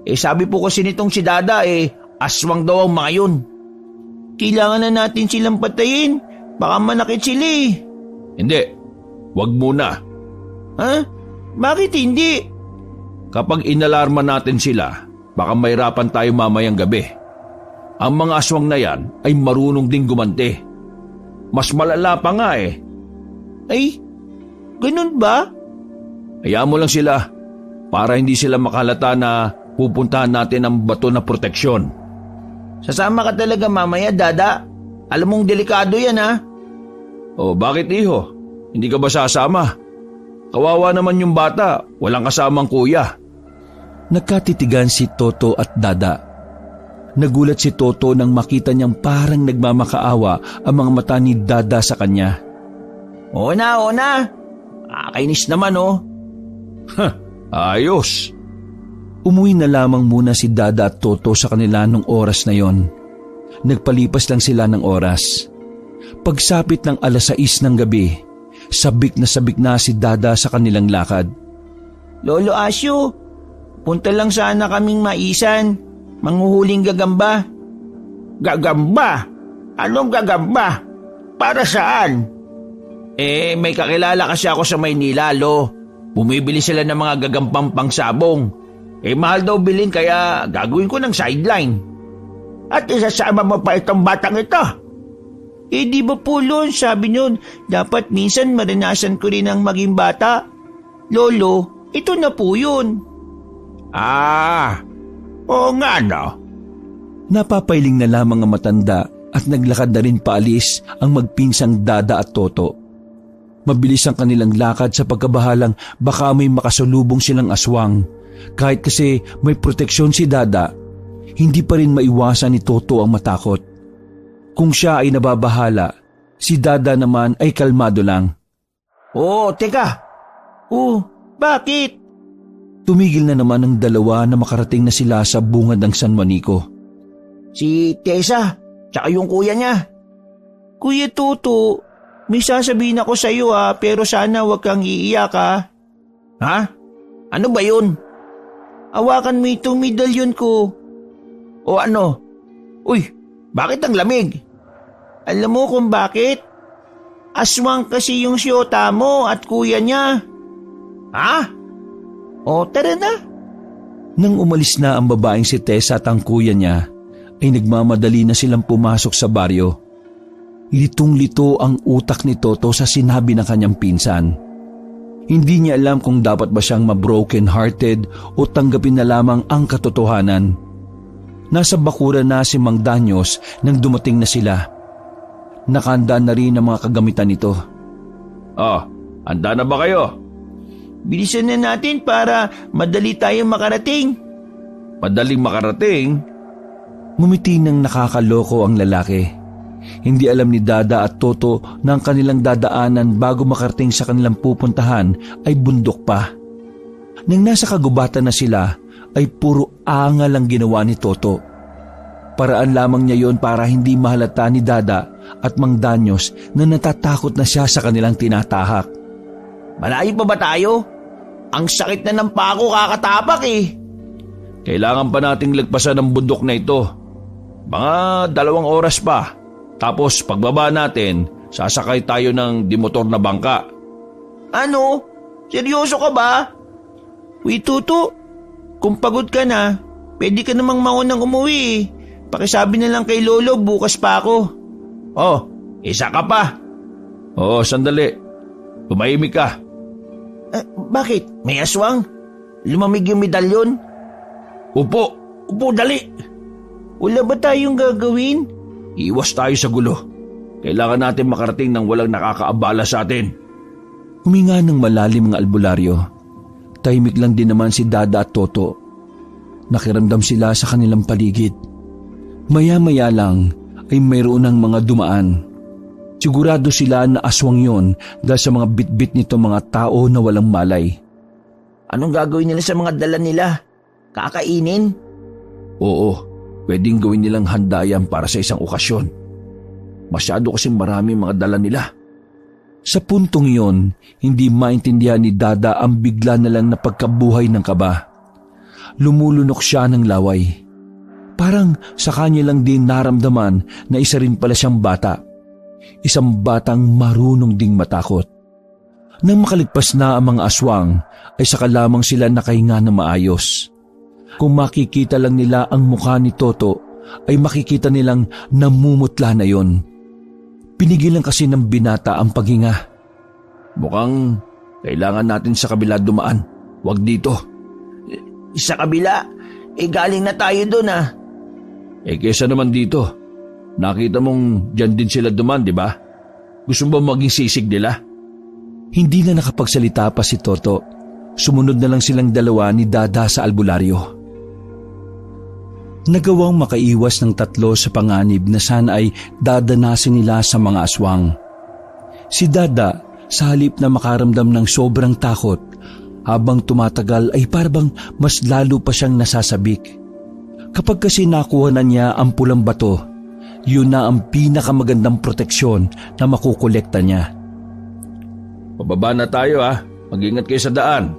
Eh sabi po kasi nitong si Dada aswang daw ang mga yun. Kailangan na natin silang patayin. Baka manakit sila eh. Hindi, wag muna. Ha? Bakit hindi? Kapag inalarma natin sila, baka mahirapan tayo mamayang gabi. Ang mga aswang na yan ay marunong ding gumante. Mas malala pa nga eh. Ay, ganun ba? Hayaan mo lang sila para hindi sila makalata na pupuntahan natin ang bato na proteksyon. Sasama ka talaga mamaya, Dada. Alam mong delikado yan, ha? O bakit iho? Hindi ka ba sasama? Kawawa naman yung bata, walang kasamang kuya. Nagkatitigan si Toto at Dada. Nagulat si Toto nang makita niyang parang nagmamakaawa ang mga mata ni Dada sa kanya. Oo na. Kakainis naman, oh. Ayos. Umuwi na lamang muna si Dada at Toto sa kanila nung oras na yon. Nagpalipas lang sila ng oras. Pagsapit ng 6:00 ng gabi, sabik na si Dada sa kanilang lakad. Lolo Asyo, punta lang sana kaming maisan. Manghuhuling gagamba. Gagamba? Anong gagamba? Para saan? May kakilala kasi ako sa Maynila, Lo. Bumibili sila ng mga gagampang pangsabong. Mahal daw bilhin kaya gagawin ko ng sideline. At isasama mo pa itong batang ito? Di ba po, Lon, sabi nyon, dapat minsan maranasan ko rin ang maging bata. Lolo, ito na po yun. Oo nga, no? Napapailing na lamang ang matanda at naglakad na rin paalis ang magpinsang Dada at Toto. Mabilis ang kanilang lakad sa pagkabahalang baka may makasalubong silang aswang. Kahit kasi may proteksyon si Dada, hindi pa rin maiwasan ni Toto ang matakot. Kung siya ay nababahala, si Dada naman ay kalmado lang. Teka. Bakit? Tumigil na naman ang dalawa na makarating na sila sa bungad ng San Juanico. Si Tessa, tsaka yung kuya niya. Kuya Toto, may sasabihin ako sa iyo pero sana wag kang iiyak ha. Ha? Ano ba yun? Hawakan mo itong medalyon ko. O ano? Uy, bakit ang lamig? Alam mo kung bakit? Aswang kasi yung siyota mo at kuya niya. Ha? Tara na. Nang umalis na ang babaeng si Tessa at ang kuya niya, ay nagmamadali na silang pumasok sa baryo. Litong-lito ang utak ni Toto sa sinabi ng kanyang pinsan. Hindi niya alam kung dapat ba siyang ma-broken hearted o tanggapin na lamang ang katotohanan. Nasa bakuran na si Mang Danyos nang dumating na sila. Nakahanda na rin ang mga kagamitan nito. Handa na ba kayo? Bilisan na natin para madali tayong makarating. Madaling makarating? Ngumiti ng nakakaloko ang lalaki. Hindi alam ni Dada at Toto na ang kanilang dadaanan bago makarating sa kanilang pupuntahan ay bundok pa. Nang nasa kagubatan na sila ay puro angal ang ginawa ni Toto. Paraan lamang niya yon para hindi mahalata ni Dada at Mang Danyos na natatakot na siya sa kanilang tinatahak. Malayo pa ba tayo? Ang sakit na ng pako kakatapak eh. Kailangan pa nating lagpasan ang bundok na ito. Mga 2 oras pa. Tapos pagbaba natin, sasakay tayo ng dimotor na bangka. Ano? Seryoso ka ba? Uy, Tuto, kung pagod ka na, pwede ka namang maunang umuwi eh. Pakisabi na lang kay Lolo, bukas pa ako. Isa ka pa. Sandali. Tumahimik ka. Bakit? May aswang? Lumamig yung medalyon? Upo, dali. Wala ba tayong gagawin? Iwas tayo sa gulo. Kailangan natin makarating nang walang nakakaabala sa atin. Huminga ng malalim ang albularyo. Tahimik lang din naman si Dada at Toto. Nakiramdam sila sa kanilang paligid. Maya-maya lang ay mayroon ng mga dumaan. Sigurado sila na aswang yon dahil sa mga bitbit nito mga tao na walang malay. Anong gagawin nila sa mga dala nila? Kakainin? Oo, pwedeng gawin nilang handa yan para sa isang okasyon. Masyado kasing marami mga dala nila. Sa puntong iyon, hindi maintindihan ni Dada ang bigla na lang na pagkabuhay ng kaba. Lumulunok siya ng laway. Parang sa kanya lang din naramdaman na isa rin pala siyang bata. Isang batang marunong ding matakot. Nang makaligpas na ang mga aswang, ay saka lamang sila nakahinga na maayos. Kung makikita lang nila ang mukha ni Toto, ay makikita nilang namumutla na yon. Pinigilan kasi ng binata ang paghinga. Mukhang kailangan natin sa kabila dumaan. Huwag dito. Sa kabila? Galing na tayo doon ah. Kesa naman dito. Nakita mong dyan din sila duman, di ba? Gusto mo ba maging sisig nila? Hindi na nakapagsalita pa si Toto. Sumunod na lang silang dalawa ni Dada sa albularyo. Nagawang makaiwas ng 3 sa panganib na sana ay dadanasin nila sa mga aswang. Si Dada, sa halip na makaramdam ng sobrang takot, habang tumatagal ay parang mas lalo pa siyang nasasabik. Kapag kasi nakuha na niya ang pulang bato, yun na ang pinakamagandang proteksyon na makukolekta niya. Pababa na tayo ha. Mag-ingat kayo sa daan.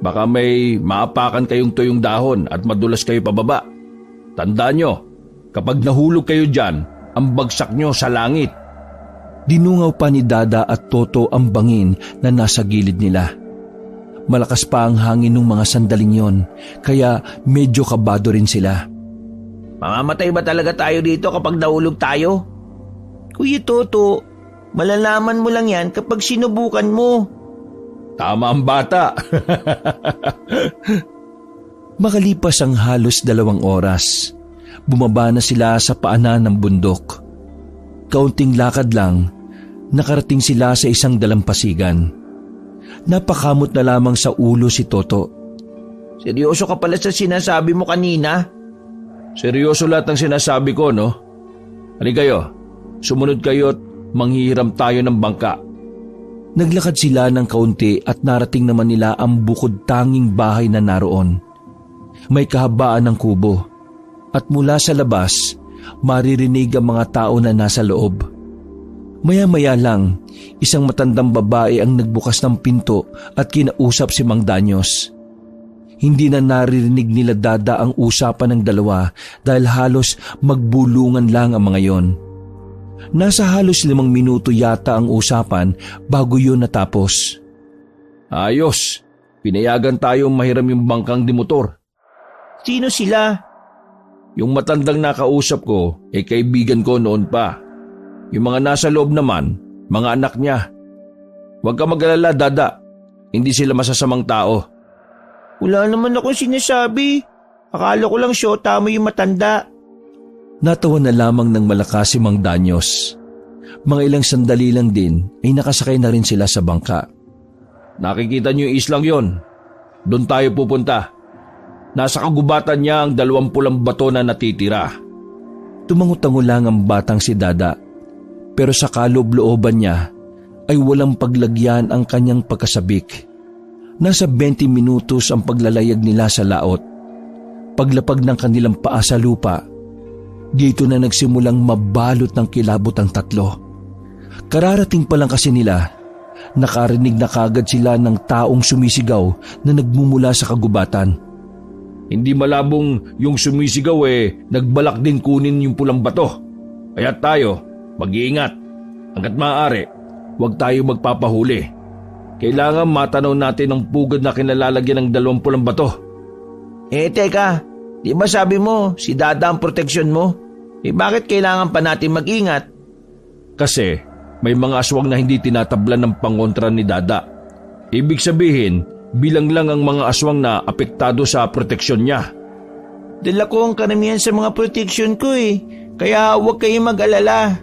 Baka may maapakan kayong tuyong dahon at madulas kayo pababa. Tandaan nyo, kapag nahulog kayo dyan, ang bagsak nyo sa langit. Dinungaw pa ni Dada at Toto ang bangin na nasa gilid nila. Malakas pa ang hangin ng mga sandaling yon, kaya medyo kabado rin sila. Mamamatay ba talaga tayo dito kapag nahulog tayo? Kuya Toto, malalaman mo lang yan kapag sinubukan mo. Tama ang bata. Makalipas ang halos 2 oras, bumaba na sila sa paanan ng bundok. Kaunting lakad lang, nakarating sila sa isang dalampasigan. Napakamot na lamang sa ulo si Toto. Seryoso ka pala sa sinasabi mo kanina? Seryoso lahat ng sinasabi ko, no? Halika kayo, sumunod kayo at manghihiram tayo ng bangka. Naglakad sila ng kaunti at narating naman nila ang bukod tanging bahay na naroon. May kahabaan ng kubo at mula sa labas, maririnig ang mga tao na nasa loob. Maya-maya lang, isang matandang babae ang nagbukas ng pinto at kinausap si Mang Danyos. Hindi na naririnig nila Dada ang usapan ng dalawa dahil halos magbulungan lang ang mga yon. Nasa halos 5 minuto yata ang usapan bago yun natapos. Ayos, pinayagan tayong mahiram yung bangkang dimotor. Sino sila? Yung matandang nakausap ko, kaibigan ko noon pa. Yung mga nasa loob naman, mga anak niya. Huwag ka mag-alala, Dada. Hindi sila masasamang tao. Wala naman akong sinasabi. Akala ko lang syota mo yung matanda. Natawa na lamang ng malakas si Mang Danyos. Mga ilang sandali lang din ay nakasakay na rin sila sa bangka. Nakikita niyo yung islang yon. Doon tayo pupunta. Nasa kagubatan niya ang 20 bato na natitira. Tumango-tango lang ang batang si Dada, pero sa kaloob-looban niya ay walang paglagyan ang kanyang pagkasabik. Nasa 20 minutos ang paglalayag nila sa laot. Paglapag ng kanilang paa sa lupa, dito na nagsimulang mabalot ng kilabot ang tatlo. Kararating pa lang kasi nila, nakarinig na kagad sila ng taong sumisigaw na nagmumula sa kagubatan. Hindi malabong yung sumisigaw nagbalak din kunin yung pulang bato. Kaya tayo, mag-iingat. Hanggat maaari, huwag tayo magpapahuli. Kailangan matanaw natin ang pugad na kinalalagyan ng 20 bato. Teka, di ba sabi mo si Dada ang proteksyon mo? Bakit kailangan pa natin mag-ingat? Kasi may mga aswang na hindi tinatablan ng pangontra ni Dada. Ibig sabihin, bilang lang ang mga aswang na apektado sa proteksyon niya. Dala ko ang karamihan sa mga proteksyon ko kaya huwag kayong mag-alala.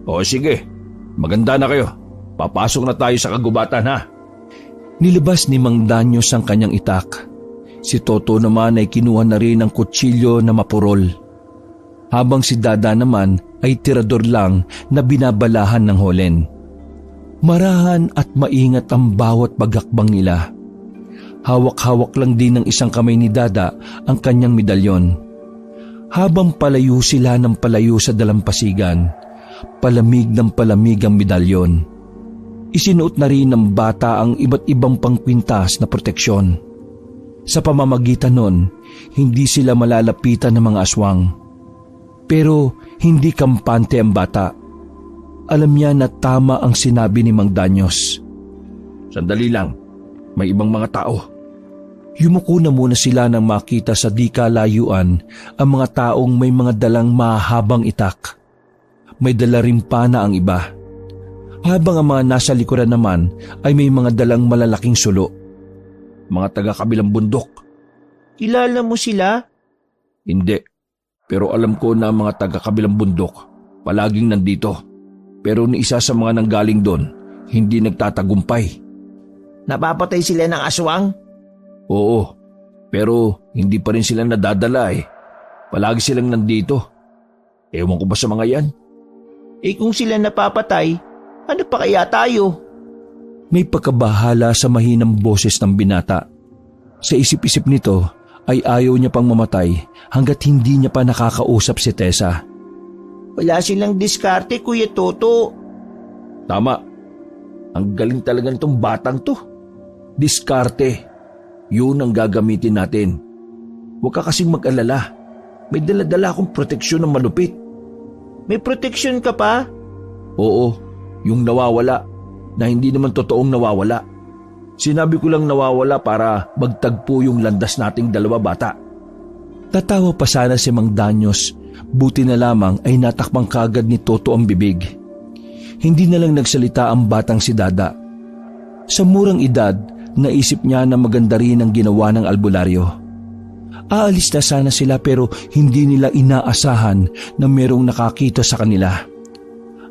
O sige, maganda na kayo. Papasok na tayo sa kagubatan ha. Nilabas ni Mang Danyos ang kanyang itak. Si Toto naman ay kinuha na rin ang kutsilyo na mapurol. Habang si Dada naman ay tirador lang na binabalahan ng holen. Marahan at maingat ang bawat pagakbang nila. Hawak-hawak lang din ng isang kamay ni Dada ang kanyang medalyon. Habang palayo sila ng palayo sa dalampasigan, palamig ng palamig ang medalyon. Isinuot na rin ng bata ang iba't ibang pangkwintas na proteksyon. Sa pamamagitan nun, hindi sila malalapitan ng mga aswang. Pero hindi kampante ang bata. Alam niya na tama ang sinabi ni Mang Danyos. Sandali lang, may ibang mga tao. Yumuko na muna sila nang makita sa di kalayuan ang mga taong may mga dalang mahabang itak. May dala rin pa na ang iba. Habang ang mga nasa likuran naman ay may mga dalang malalaking sulo. Mga taga-kabilang bundok. Kilala mo sila? Hindi, pero alam ko na mga taga-kabilang bundok palaging nandito. Pero ni isa sa mga nanggaling doon, hindi nagtatagumpay. Napapatay sila ng aswang? Oo, pero hindi pa rin sila nadadala Palagi silang nandito. Ewan ko ba sa mga yan? Kung sila napapatay, ano pa kaya tayo? May pagkabahala sa mahinang boses ng binata. Sa isip-isip nito ay ayaw niya pang mamatay hanggat hindi niya pa nakakausap si Tessa. Wala silang diskarte, Kuya Toto. Tama. Ang galing talaga nitong batang to. Diskarte. Yun ang gagamitin natin. Huwag ka kasing mag-alala. May dala-dala akong proteksyon ng malupit. May proteksyon ka pa? Oo, yung nawawala na hindi naman totoong nawawala. Sinabi ko lang nawawala para magtagpo yung landas nating 2 bata. Tatawa pa sana si Mang Danyos, buti na lamang ay natakbang kagad ni Toto ang bibig. Hindi na lang nagsalita ang batang si Dada. Sa murang edad, naisip niya na maganda rin ang ginawa ng albularyo. Aalis na sana sila pero hindi nila inaasahan na merong nakakita sa kanila.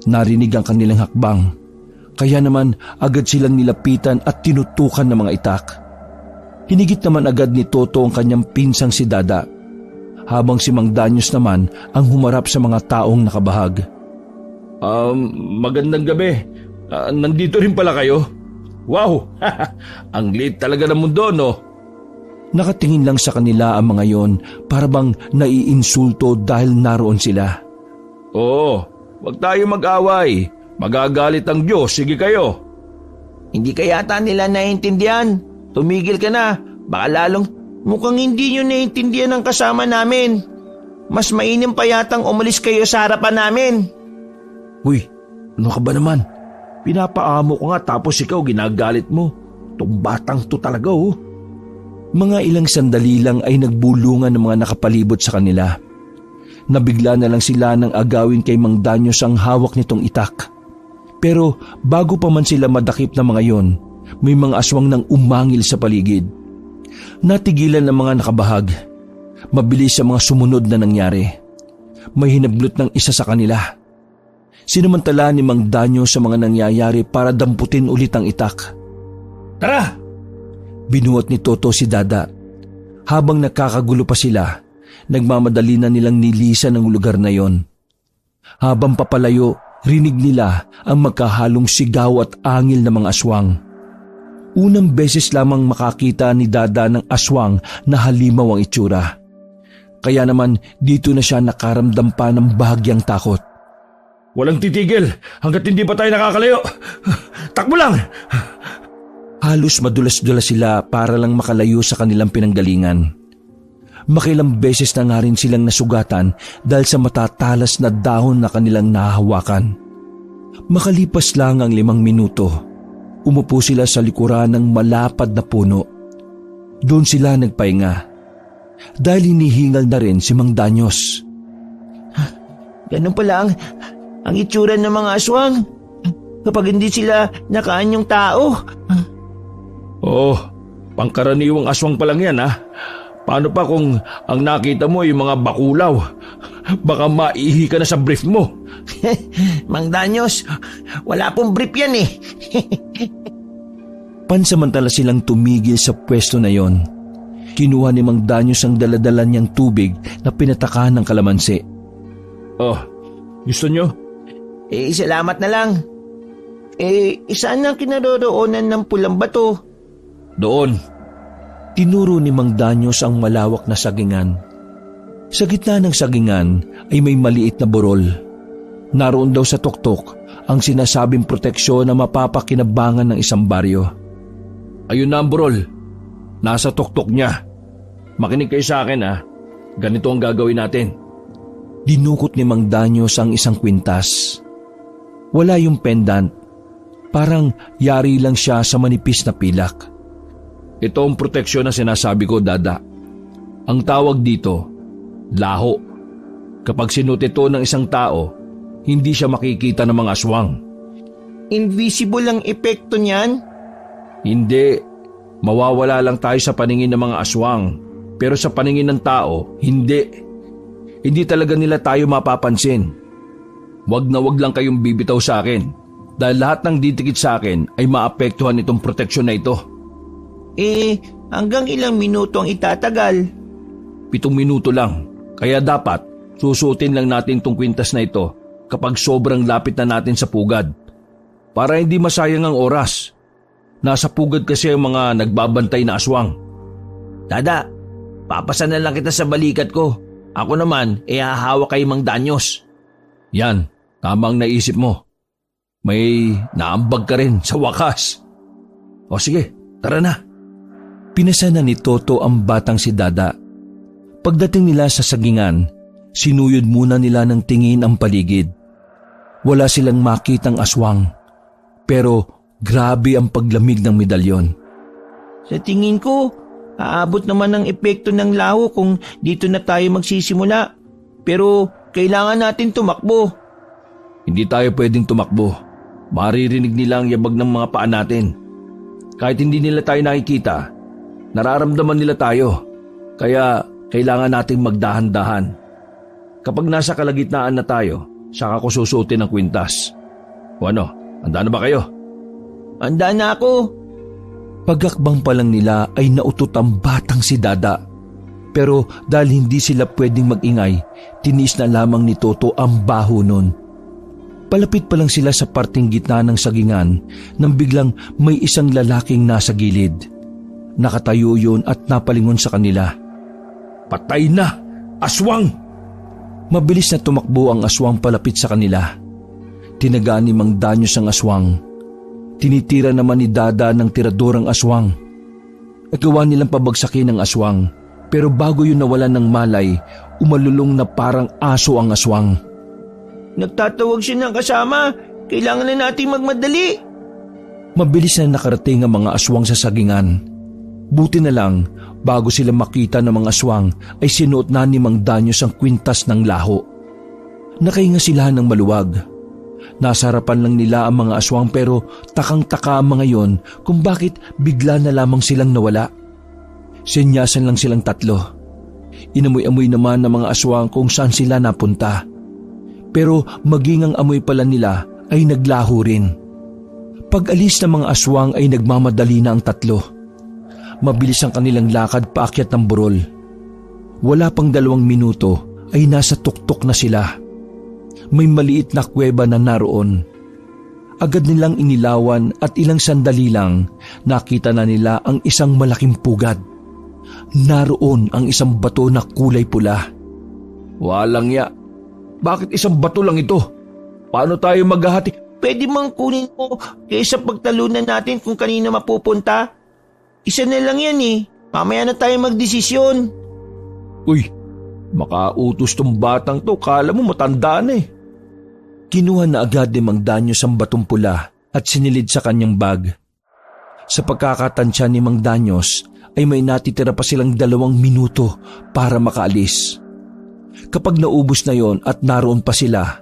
Narinig ang kanilang hakbang. Kaya naman agad silang nilapitan at tinutukan ng mga itak. Hinigit naman agad ni Toto ang kanyang pinsang si Dada, habang si Mang Danyos naman ang humarap sa mga taong nakabahag. Magandang gabi. Nandito rin pala kayo? Wow! Ang liit talaga ng mundo, no? Nakatingin lang sa kanila ang mga yon para bang naiinsulto dahil naroon sila. Oo, wag tayo mag-away. Magagalit ang Diyos, sige kayo. Hindi ka yata nila naiintindihan. Tumigil ka na. Baka lalong mukhang hindi nyo naiintindihan ang kasama namin. Mas mainam pa yatang umalis kayo sa harapan namin. Uy, ano ka ba naman? Pinapaamo ko nga tapos ikaw ginagalit mo. Itong batang to talaga Mga ilang sandali lang ay nagbulungan ng mga nakapalibot sa kanila. Nabigla na lang sila nang agawin kay Mang Danyos ang hawak nitong itak. Pero bago pa man sila madakip na mga yon, May mga aswang nang umangil sa paligid. Natigilan ang mga nakabahag. Mabilis ang mga sumunod na nangyari. May hinablot ng isa sa kanila. Sinamantala ni Mang Danyo sa mga nangyayari para damputin ulit ang itak. Tara! Binuhat ni Toto si Dada. Habang nakakagulo pa sila, nagmamadali na nilang nilisan ang lugar na yon. Habang papalayo, rinig nila ang magkahalong sigaw at angil ng mga aswang. Unang beses lamang makakita ni Dada ng aswang na halimaw ang itsura. Kaya naman dito na siya nakaramdam pa ng bahagyang takot. Walang titigil hanggat hindi pa tayo nakakalayo. Takbo lang! Halos madulas-dulas sila para lang makalayo sa kanilang pinanggalingan. Makilang beses na nga rin silang nasugatan dahil sa matatalas na dahon na kanilang nahahawakan. Makalipas lang ang 5 minuto, umupo sila sa likuran ng malapad na puno. Doon sila nagpahinga dahil hinihingal na rin si Mang Danyos. Ganun pala ang itsura ng mga aswang kapag hindi sila nakaanyong tao. Oo, pangkaraniwang aswang pa lang yan ha. Paano pa kung ang nakita mo yung mga bakulaw? Baka maihi ka na sa brief mo. Mang Danyos, wala pong brief yan eh. Pansamantala silang tumigil sa pwesto na yon. Kinuha ni Mang Danyos ang daladala niyang tubig na pinatakan ng kalamansi. Oh, gusto nyo? Salamat na lang. Saan ang kinaroroonan ng pulang bato? Doon. Tinuro ni Mang Danyos ang malawak na sagingan. Sa gitna ng sagingan ay may maliit na burol. Naroon daw sa tuktok ang sinasabing proteksyon na mapapakinabangan ng isang baryo. Ayun na ang burol. Nasa tuktok niya. Makinig kayo sa akin ha. Ganito ang gagawin natin. Dinukot ni Mang Danyos ang isang kwintas. Wala yung pendant. Parang yari lang siya sa manipis na pilak. Ito ang proteksyon na sinasabi ko, Dada. Ang tawag dito, laho. Kapag sinuot ito ng isang tao, hindi siya makikita ng mga aswang. Invisible ang epekto niyan? Hindi. Mawawala lang tayo sa paningin ng mga aswang. Pero sa paningin ng tao, hindi. Hindi talaga nila tayo mapapansin. Wag na wag lang kayong bibitaw sa akin. Dahil lahat ng didikit sa akin ay maapektuhan itong proteksyon na ito. Hanggang ilang minuto ang itatagal? 7 minuto lang. Kaya dapat susuotin lang natin itong kwintas na ito kapag sobrang lapit na natin sa pugad. Para hindi masayang ang oras. Nasa pugad kasi ang mga nagbabantay na aswang. Dada, papasan na lang kita sa balikat ko. Ako naman, hahawak kay Mang Danyos. Yan, tama ang naisip mo. May naambag ka rin sa wakas. O sige, tara na. Pinasa na ni Toto ang batang si Dada. Pagdating nila sa sagingan, sinuyod muna nila ng tingin ang paligid. Wala silang makitang aswang, pero grabe ang paglamig ng medalyon. Sa tingin ko, aabot naman ang epekto ng laho kung dito na tayo magsisimula. Pero kailangan natin tumakbo. Hindi tayo pwedeng tumakbo. Maririnig nila ang yabag ng mga paa natin. Kahit hindi nila tayo nakikita, nararamdaman nila tayo. Kaya kailangan nating magdahan-dahan. Kapag nasa kalagitnaan na tayo, saka ko susuotin ang kwintas. O ano, handa na ba kayo? Handa na ako. Pagakbang pa lang nila ay nautot ang batang si Dada. Pero dahil hindi sila pwedeng magingay, tiniis na lamang ni Toto ang baho nun. Palapit pa lang sila sa parting gitna ng sagingan nang biglang may isang lalaking nasa gilid. Nakatayo yun at napalingon sa kanila. Patay na! Aswang! Mabilis na tumakbo ang aswang palapit sa kanila. Tinagaan ni Mang Danyos ang aswang. Tinitira naman ni Dada ng tirador ang aswang. Nagawa nilang pabagsakin ang aswang, pero bago yun nawalan ng malay, umalulong na parang aso ang aswang. Nagtatawag siya ng kasama. Kailangan na natin magmadali. Mabilis na nakarating ang mga aswang sa sagingan. Buti na lang, bago sila makita ng mga aswang, ay sinuot na ni Mang Danyos ang kwintas ng laho. Nakahinga sila ng maluwag. Nasa harapan lang nila ang mga aswang pero takang-taka ang mga yon kung bakit bigla na lamang silang nawala. Senyasan lang silang tatlo. Inamoy-amoy naman ng mga aswang kung saan sila napunta. Pero maging ang amoy pala nila ay naglaho rin. Pag-alis ng mga aswang ay nagmamadali na ang tatlo. Mabilis ang kanilang lakad paakyat ng burol. Wala pang 2 minuto ay nasa tuktok na sila. May maliit na kuweba na naroon. Agad nilang inilawan at ilang sandali lang nakita na nila ang isang malaking pugad. Naroon ang isang bato na kulay pula. Walang ya. Bakit isang bato lang ito? Paano tayo maghahati? Pwede mang kunin mo kaysa pagtalunan natin kung kanina mapupunta. Isa na lang yan eh. Mamaya na tayo magdesisyon. Uy, makautos tong batang to. Kala mo matanda na eh. Kinuha na agad ni Mang Danyos ang batong pula at sinilid sa kanyang bag. Sa pagkakatansya ni Mang Danyos ay may natitira pa silang 2 minuto para makaalis. Kapag naubos na yon at naroon pa sila,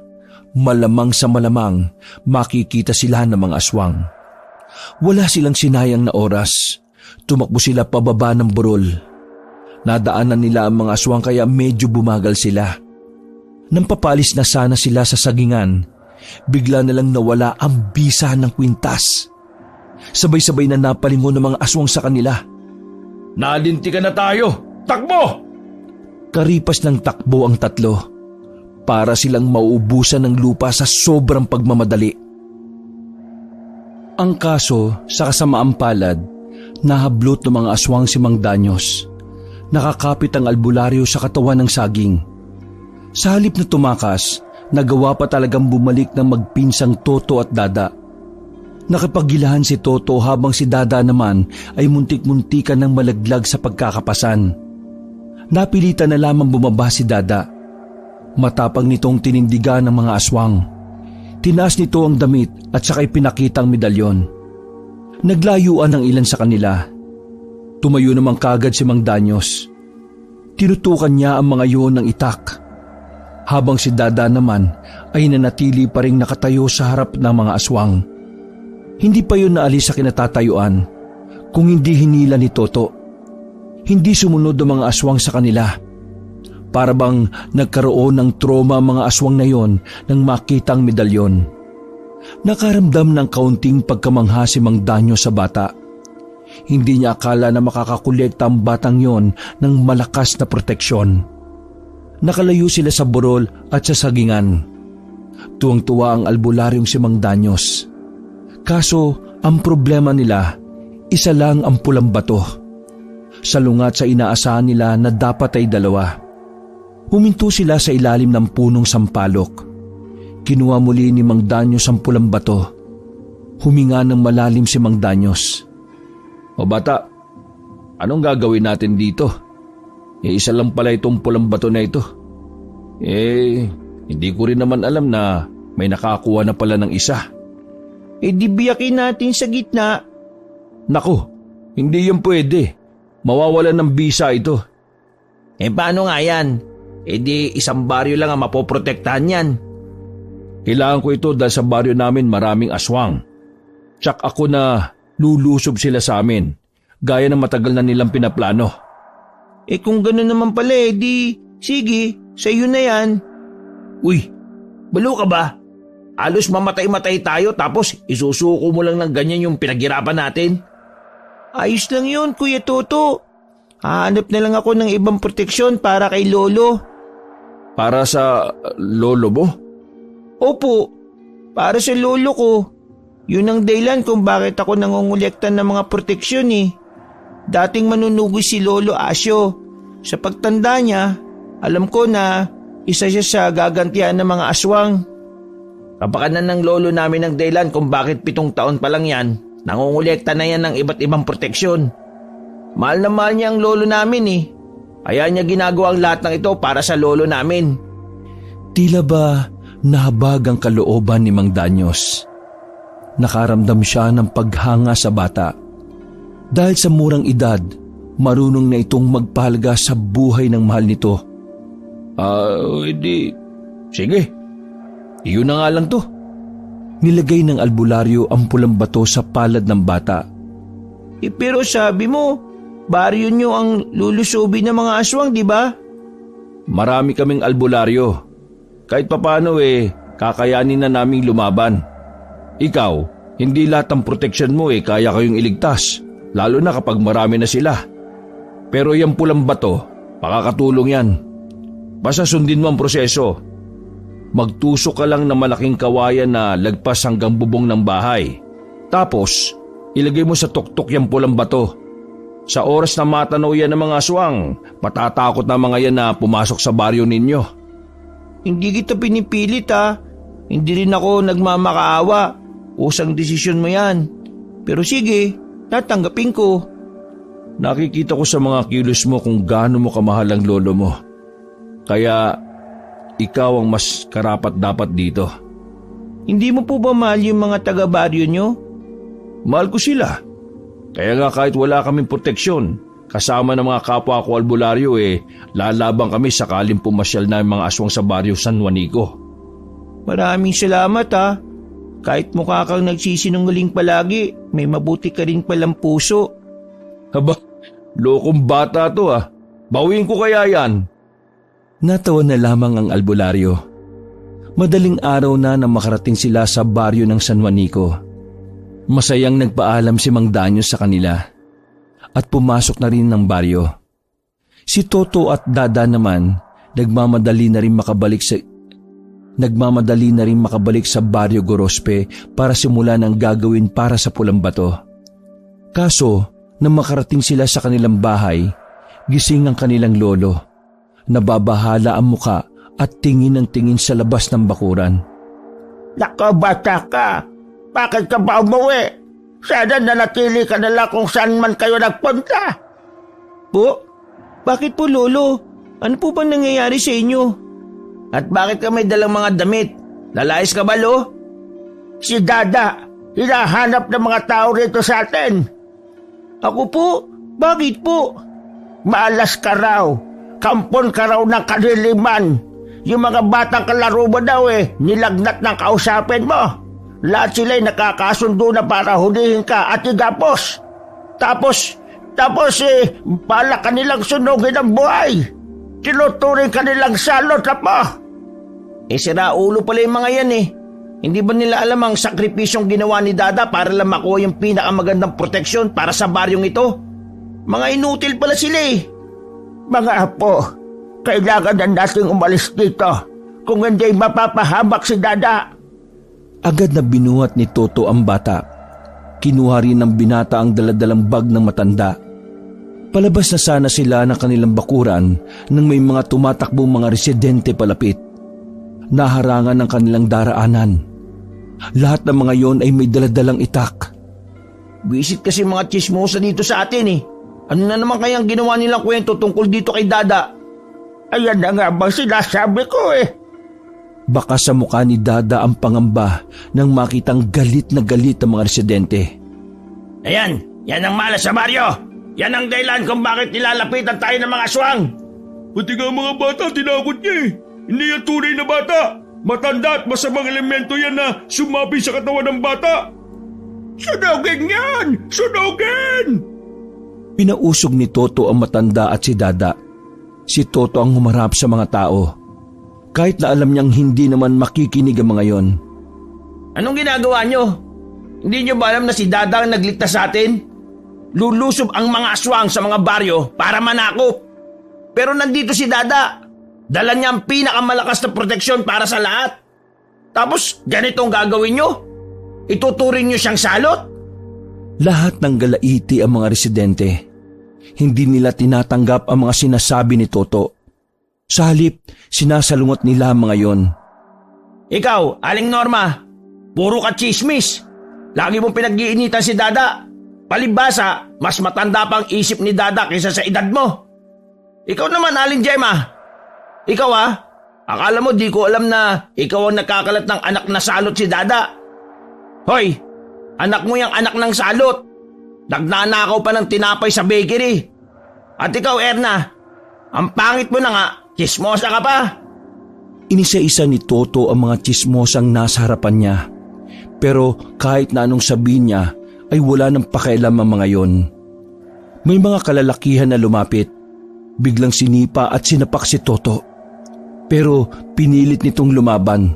malamang sa malamang makikita sila ng mga aswang. Wala silang sinayang na oras. Tumakbo sila pababa ng burol. Nadaanan nila ang mga aswang kaya medyo bumagal sila. Nang papalis na sana sila sa sagingan, bigla na lang nawala ang bisa ng kwintas. Sabay-sabay na napalingon ng mga aswang sa kanila. Nalintikan na tayo! Takbo! Karipas ng takbo ang tatlo para silang mauubusan ng lupa sa sobrang pagmamadali. Ang kaso, sa kasamaang palad, nahablot ng mga aswang si Mang Danyos. Nakakapit ang albularyo sa katawan ng saging. Sa halip na tumakas, nagawa pa talagang bumalik ng magpinsang Toto at Dada. Nakapaggilahan si Toto habang si Dada naman ay muntik-muntikan ng malaglag sa pagkakapasan. Napilitan na lamang bumaba si Dada. Matapang nitong tinindigan ng mga aswang. Tinaas nito ang damit at sakay pinakita ang medalyon. Naglayuan ang ilan sa kanila. Tumayo naman kagad si Mang Danyos. Tinutukan niya ang mga yun ng itak. Habang si Dada naman ay nanatili pa ring nakatayo sa harap ng mga aswang. Hindi pa yun naalis sa kinatatayuan kung hindi hinila ni Toto. Hindi sumunod ang mga aswang sa kanila. Para bang nagkaroon ng trauma ang mga aswang na yon nang makita ang medalyon. Nakaramdam ng kaunting pagkamangha si Mang Danyo sa bata. Hindi niya akala na makakakolekta ang batang yon ng malakas na proteksyon. Nakalayo sila sa burol at sa sagingan. Tuwang-tuwa ang albularyong si Mang Danyos. Kaso, ang problema nila, isa lang ang pulang bato. Salungat sa inaasahan nila na dapat ay 2. Huminto sila sa ilalim ng punong sampalok. Kinuha muli ni Mang Danyos ang pulang bato. Huminga ng malalim si Mang Danyos. O bata, anong gagawin natin dito? Isa lang pala itong pulang bato na ito. Hindi ko rin naman alam na may nakakuha na pala ng isa. Di biyakin natin sa gitna. Naku, hindi yan pwede. Mawawalan ng bisa ito. Paano nga yan? Di isang baryo lang ang mapoprotektahan yan. Kailangan ko ito dahil sa baryo namin maraming aswang. Tsak ako na lulusob sila sa amin, gaya ng matagal na nilang pinaplano. Kung gano'n naman pala sige, sa iyo na yan. Uy, balo ka ba? Alos mamatay-matay tayo tapos isusuko mo lang ng ganyan yung pinaghirapan natin. Ayos lang yun, Kuya Toto. Hahanap na lang ako ng ibang proteksyon para kay Lolo. Para sa lolo mo? Opo, para sa lolo ko. Yun ang dahilan kung bakit ako nangongolekta ng mga proteksyon eh. Dating manunugoy si Lolo Asyo. Sa pagtanda niya, alam ko na isa siya sa gagantihan ng mga aswang. Kapakanan ng lolo namin ang dahilan kung bakit 7 taon pa lang yan, nangongolekta na yan ng iba't ibang proteksyon. Mahal na mahal niya ang lolo namin eh. Kaya niya ginagawa ang lahat ng ito para sa lolo namin. Tila ba nahabag ang kalooban ni Mang Danyos? Nakaramdam siya ng paghanga sa bata. Dahil sa murang edad, marunong na itong magpahalaga sa buhay ng mahal nito. Sige. Iyon na nga lang to. Nilagay ng albularyo ang pulang bato sa palad ng bata. Pero sabi mo, baryo nyo ang lulusobin ng mga aswang, di ba? Marami kaming albularyo. Kahit papano kakayanin na naming lumaban. Ikaw, hindi lahat ng proteksyon mo kaya kayong iligtas, lalo na kapag marami na sila. Pero yung pulang bato, makakatulong yan. Basta sundin mo ang proseso. Magtusok ka lang ng malaking kawayan na lagpas hanggang bubong ng bahay. Tapos, ilagay mo sa tuktok yung pulang bato. Sa oras na matanaw yan ng mga aswang, matatakot na mga yan na pumasok sa baryo ninyo. Hindi kita pinipilit ha. Hindi rin ako nagmamakaawa. Usang desisyon mo yan. Pero sige, tatanggapin ko. Nakikita ko sa mga kilos mo kung gaano mo kamahal ang lolo mo. Kaya, ikaw ang mas karapat-dapat dito. Hindi mo po ba mahal yung mga taga-baryo nyo? Mahal ko sila. Kaya nga kahit wala kaming proteksyon, kasama ng mga kapwa ko albularyo lalabang kami sakaling pumasyal na yung mga aswang sa baryo San Juanico. Maraming salamat ha. Kahit mukha kang nagsisinungaling palagi, may mabuti ka rin palang puso. Haba, lokong bata to Bawiin ko kaya yan. Natawa na lamang ang albularyo. Madaling araw na nang makarating sila sa baryo ng San Juanico. Masayang nagpaalam si Mang Danyo sa kanila at pumasok na rin ng baryo. Si Toto at Dada naman nagmamadali na rin makabalik sa baryo Gorospe para simulan ang gagawin para sa pulang bato. Kaso, nang makarating sila sa kanilang bahay, gising ang kanilang lolo. Nababahala ang muka at tingin ng tingin sa labas ng bakuran. Nako, bata ka. Bakit ka ba umuwi? Sana nanatili ka na lang kung saan man kayo nagpunta. Po? Bakit po lolo? Ano po bang nangyayari sa inyo? At bakit ka may dalang mga damit? Lalayas ka ba lo? Si Dada, hinahanap ng mga tao rito sa atin. Ako po? Bakit po? Maalas ka raw. Kampon ka raw ng kaniliman. Yung mga batang kalaro mo daw nilagnat ng kausapin mo. Lahat sila'y nakakasundo na para hulihin ka at igapos. Tapos bala kanilang sunugin ang buhay. Tinuturing kanilang salot mo. Sira ulo pala yung mga yan Hindi ba nila alam ang sakripisyong ginawa ni Dada para lang makuha yung pinakamagandang proteksyon para sa baryong ito? Mga inutil pala sila Mga apo, kailangan na nating umalis dito kung hindi mapapahamak si Dada. Agad na binuhat ni Toto ang bata. Kinuha rin ng binata ang daladalang bag ng matanda. Palabas na sana sila ng kanilang bakuran nang may mga tumatakbong mga residente palapit. Naharangan ng kanilang daraanan. Lahat ng mga yon ay may daladalang itak. Visit kasi mga chismosa dito sa atin Ano na naman kayang ginawa nilang kwento tungkol dito kay Dada? Ayan na nga bang sinasabi ko Baka sa mukha ni Dada ang pangamba nang makitang galit na galit ang mga residente. Ayan, yan ang malas sa baryo. Yan ang dahilan kung bakit nilalapitan tayo ng mga aswang. Pati nga mga bata, tinakot niya Hindi yan tunay na bata. Matanda at masamang elemento yan na sumabi sa katawan ng bata. Sunugin yan! Sunugin! Pinausog ni Toto ang matanda at si Dada. Si Toto ang humarap sa mga tao. Kahit na alam niyang hindi naman makikinig ang mga yon. Anong ginagawa niyo? Hindi niyo ba alam na si Dada ang nagligtas sa atin? Lulusob ang mga aswang sa mga baryo para manakop. Pero nandito si Dada. Dala niya ang pinakamalakas na proteksyon para sa lahat. Tapos ganito ang gagawin niyo? Ituturing niyo siyang salot? Lahat ng galaiti ang mga residente. Hindi nila tinatanggap ang mga sinasabi ni Toto. Sa halip, sinasalungot nila ang mga yon. Ikaw, Aling Norma, puro ka chismis. Lagi mong pinag-iinitan si Dada. Palibhasa, mas matanda pang isip ni Dada kaysa sa edad mo. Ikaw naman, Aling Gemma. Ikaw akala mo di ko alam na ikaw ang nakakalat ng anak na salot si Dada. Hoy, anak mo yung anak ng salot. Nagnanakaw pa ng tinapay sa bakery. At ikaw, Erna, ang pangit mo na nga, chismosa ka pa. Inisa-isa ni Toto ang mga chismosang nasa harapan niya. Pero kahit na anong sabihin niya ay wala nang pakialam ang mga yon. May mga kalalakihan na lumapit. Biglang sinipa at sinapak si Toto. Pero pinilit nitong lumaban.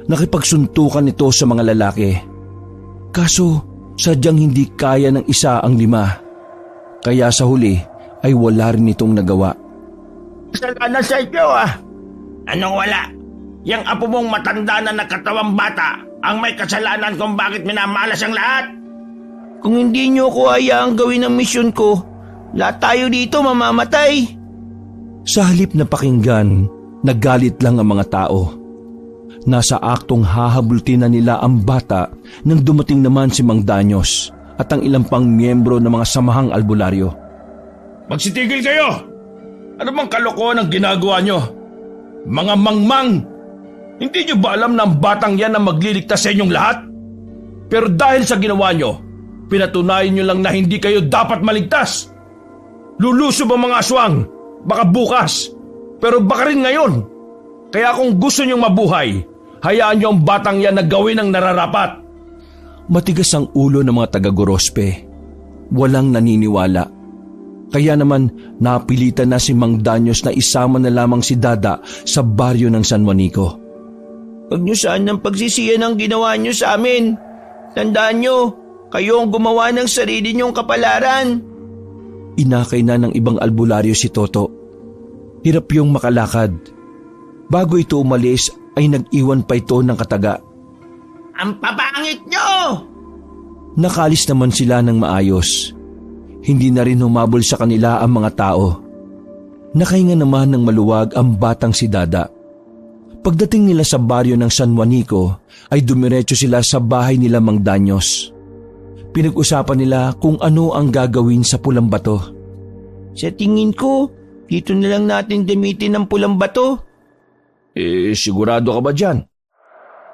Nakipagsuntukan nito sa mga lalaki. Kaso sadyang hindi kaya ng isa ang 5. Kaya sa huli ay wala rin itong nagawa. Kasalanan sa inyo Anong wala? Yang apo mong matanda na nakatawang bata ang may kasalanan kung bakit minamalas ang lahat. Kung hindi niyo ko hayaang gawin ang misyon ko, lahat tayo dito mamamatay. Sa halip na pakinggan, nagalit lang ang mga tao. Nasa aktong hahabultin na nila ang bata nang dumating naman si Mang Danyos at ang ilang pang miyembro ng mga samahang albularyo. Magsitigil kayo! Ano bang kalokohan ang ginagawa nyo? Mga mangmang! Hindi nyo ba alam na ang batang yan ang magliligtas sa inyong lahat? Pero dahil sa ginawa nyo, pinatunayan nyo lang na hindi kayo dapat maligtas. Lulusob ang mga aswang, baka bukas, pero baka rin ngayon. Kaya kung gusto nyong mabuhay, hayaan nyo ang batang yan na gawin ang nararapat. Matigas ang ulo ng mga taga-Gorospe. Walang naniniwala. Kaya naman napilitan na si Mang Danyos na isama na lamang si Dada sa baryo ng San Juanico. Huwag niyo sanang pagsisiyan ang ginawa niyo sa amin. Tandaan niyo, kayo ang gumawa ng sarili niyong kapalaran. Inakay na ng ibang albularyo si Toto. Hirap yung makalakad. Bago ito umalis ay nag-iwan pa ito ng kataga. Ang papangit nyo! Nakalis naman sila ng maayos. Hindi na rin humabol sa kanila ang mga tao. Nakahinga naman ng maluwag ang batang si Dada. Pagdating nila sa baryo ng San Juanico ay dumiretso sila sa bahay nila Mang Danyos. Pinag-usapan nila kung ano ang gagawin sa pulang bato. Sa tingin ko, dito na lang natin gamitin ang pulang bato. Sigurado ka ba dyan?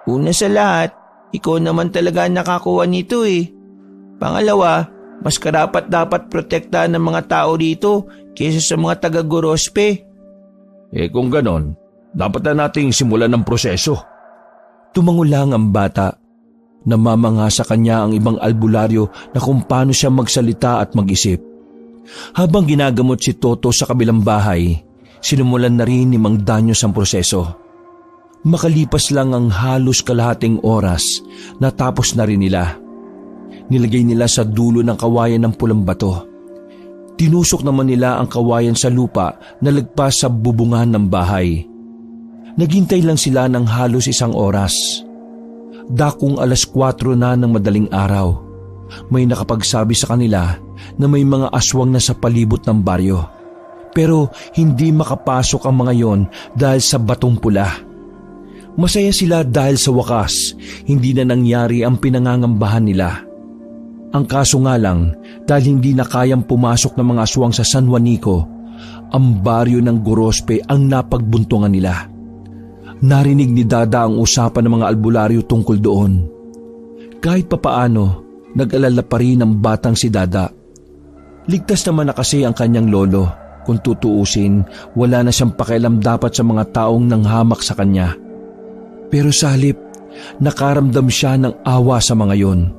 Una sa lahat, ikaw naman talaga nakakuha nito Pangalawa, mas karapat dapat protektahan ng mga tao dito kaysa sa mga taga-Gorospe. Kung ganon, dapat na nating simulan ng proseso. Tumangulang ang bata. Namamanga sa kanya ang ibang albularyo na kung paano siya magsalita at mag-isip. Habang ginagamot si Toto sa kabilang bahay, sinumulan na rin ni Mang Danyos ang proseso. Makalipas lang ang halos kalahating oras, natapos na rin nila. Nilagay nila sa dulo ng kawayan ng pulang bato. Tinusok naman nila ang kawayan sa lupa na lagpas sa bubungan ng bahay. Naghintay lang sila ng halos 1 oras. Dakong 4:00 na ng madaling araw. May nakapagsabi sa kanila na may mga aswang na sa palibot ng baryo. Pero hindi makapasok ang mga yon dahil sa batong pula. Masaya sila dahil sa wakas, hindi na nangyari ang pinangangambahan nila. Ang kaso nga lang, dahil hindi na kayang pumasok ng mga aswang sa San Juanico, ang baryo ng Gorospe ang napagbuntungan nila. Narinig ni Dada ang usapan ng mga albularyo tungkol doon. Kahit papaano, nag-alala pa rin ang batang si Dada. Ligtas naman na kasi ang kanyang lolo. Kung tutuusin, wala na siyang pakialam dapat sa mga taong nanghamak sa kanya. Pero sa halip, nakaramdam siya ng awa sa mga yon.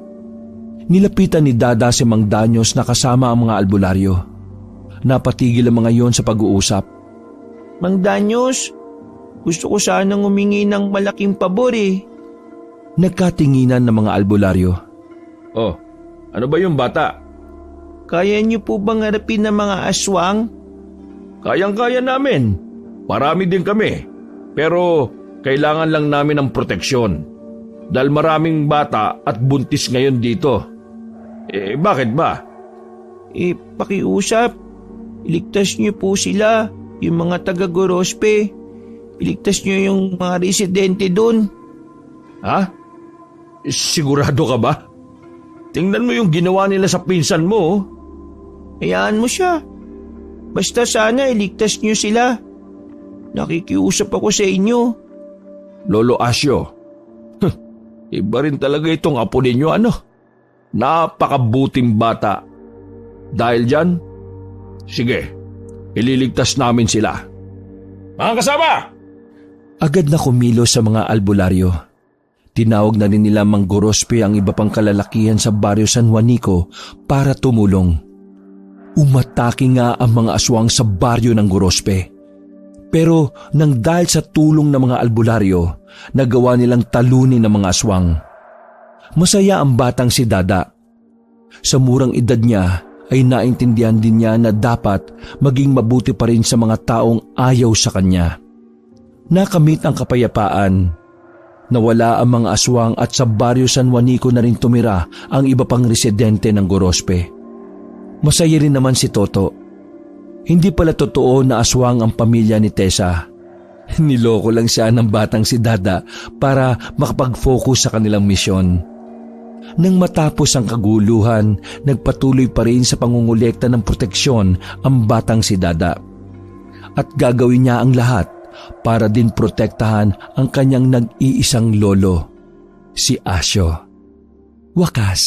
Nilapitan ni Dada si Mang Danyos na kasama ang mga albularyo. Napatigil ang mga yon sa pag-uusap. Mang Danyos, gusto ko sanang humingi ng malaking pabor Nagkatinginan ng mga albularyo. Oh, ano ba yung bata? Kaya niyo po bang harapin ng mga aswang? Kayang-kaya namin. Marami din kami. Pero kailangan lang namin ng proteksyon. Dahil maraming bata at buntis ngayon dito. Bakit ba? Pakiusap. Iligtas niyo po sila, yung mga taga-Gorospe. Iligtas niyo yung mga residente doon. Ha? Sigurado ka ba? Tingnan mo yung ginawa nila sa pinsan mo. Hayaan mo siya. Basta sana iligtas niyo sila. Nakikiusap ako sa inyo. Lolo Asyo, iba rin talaga itong apo ninyo, Napakabuting bata. Dahil dyan, sige, ililigtas namin sila. Mga kasama! Agad na kumilos sa mga albularyo. Tinawag na rin nila Mang Gorospe ang iba pang kalalakihan sa baryo San Juanico para tumulong. Umatake nga ang mga aswang sa baryo ng Gorospe. Pero nang dahil sa tulong ng mga albularyo, nagawa nilang talunin ng mga aswang. Masaya ang batang si Dada. Sa murang edad niya ay naintindihan din niya na dapat maging mabuti pa rin sa mga taong ayaw sa kanya. Nakamit ang kapayapaan. Nawala ang mga aswang at sa baryo San Juanico na rin tumira ang iba pang residente ng Gorospe. Masaya rin naman si Toto. Hindi pala totoo na aswang ang pamilya ni Tessa. Niloko lang siya ng batang si Dada para makapag-focus sa kanilang misyon. Nang matapos ang kaguluhan, nagpatuloy pa rin sa pangungulekta ng proteksyon ang batang si Dada. At gagawin niya ang lahat para din protektahan ang kanyang nag-iisang lolo, si Asyo. Wakas,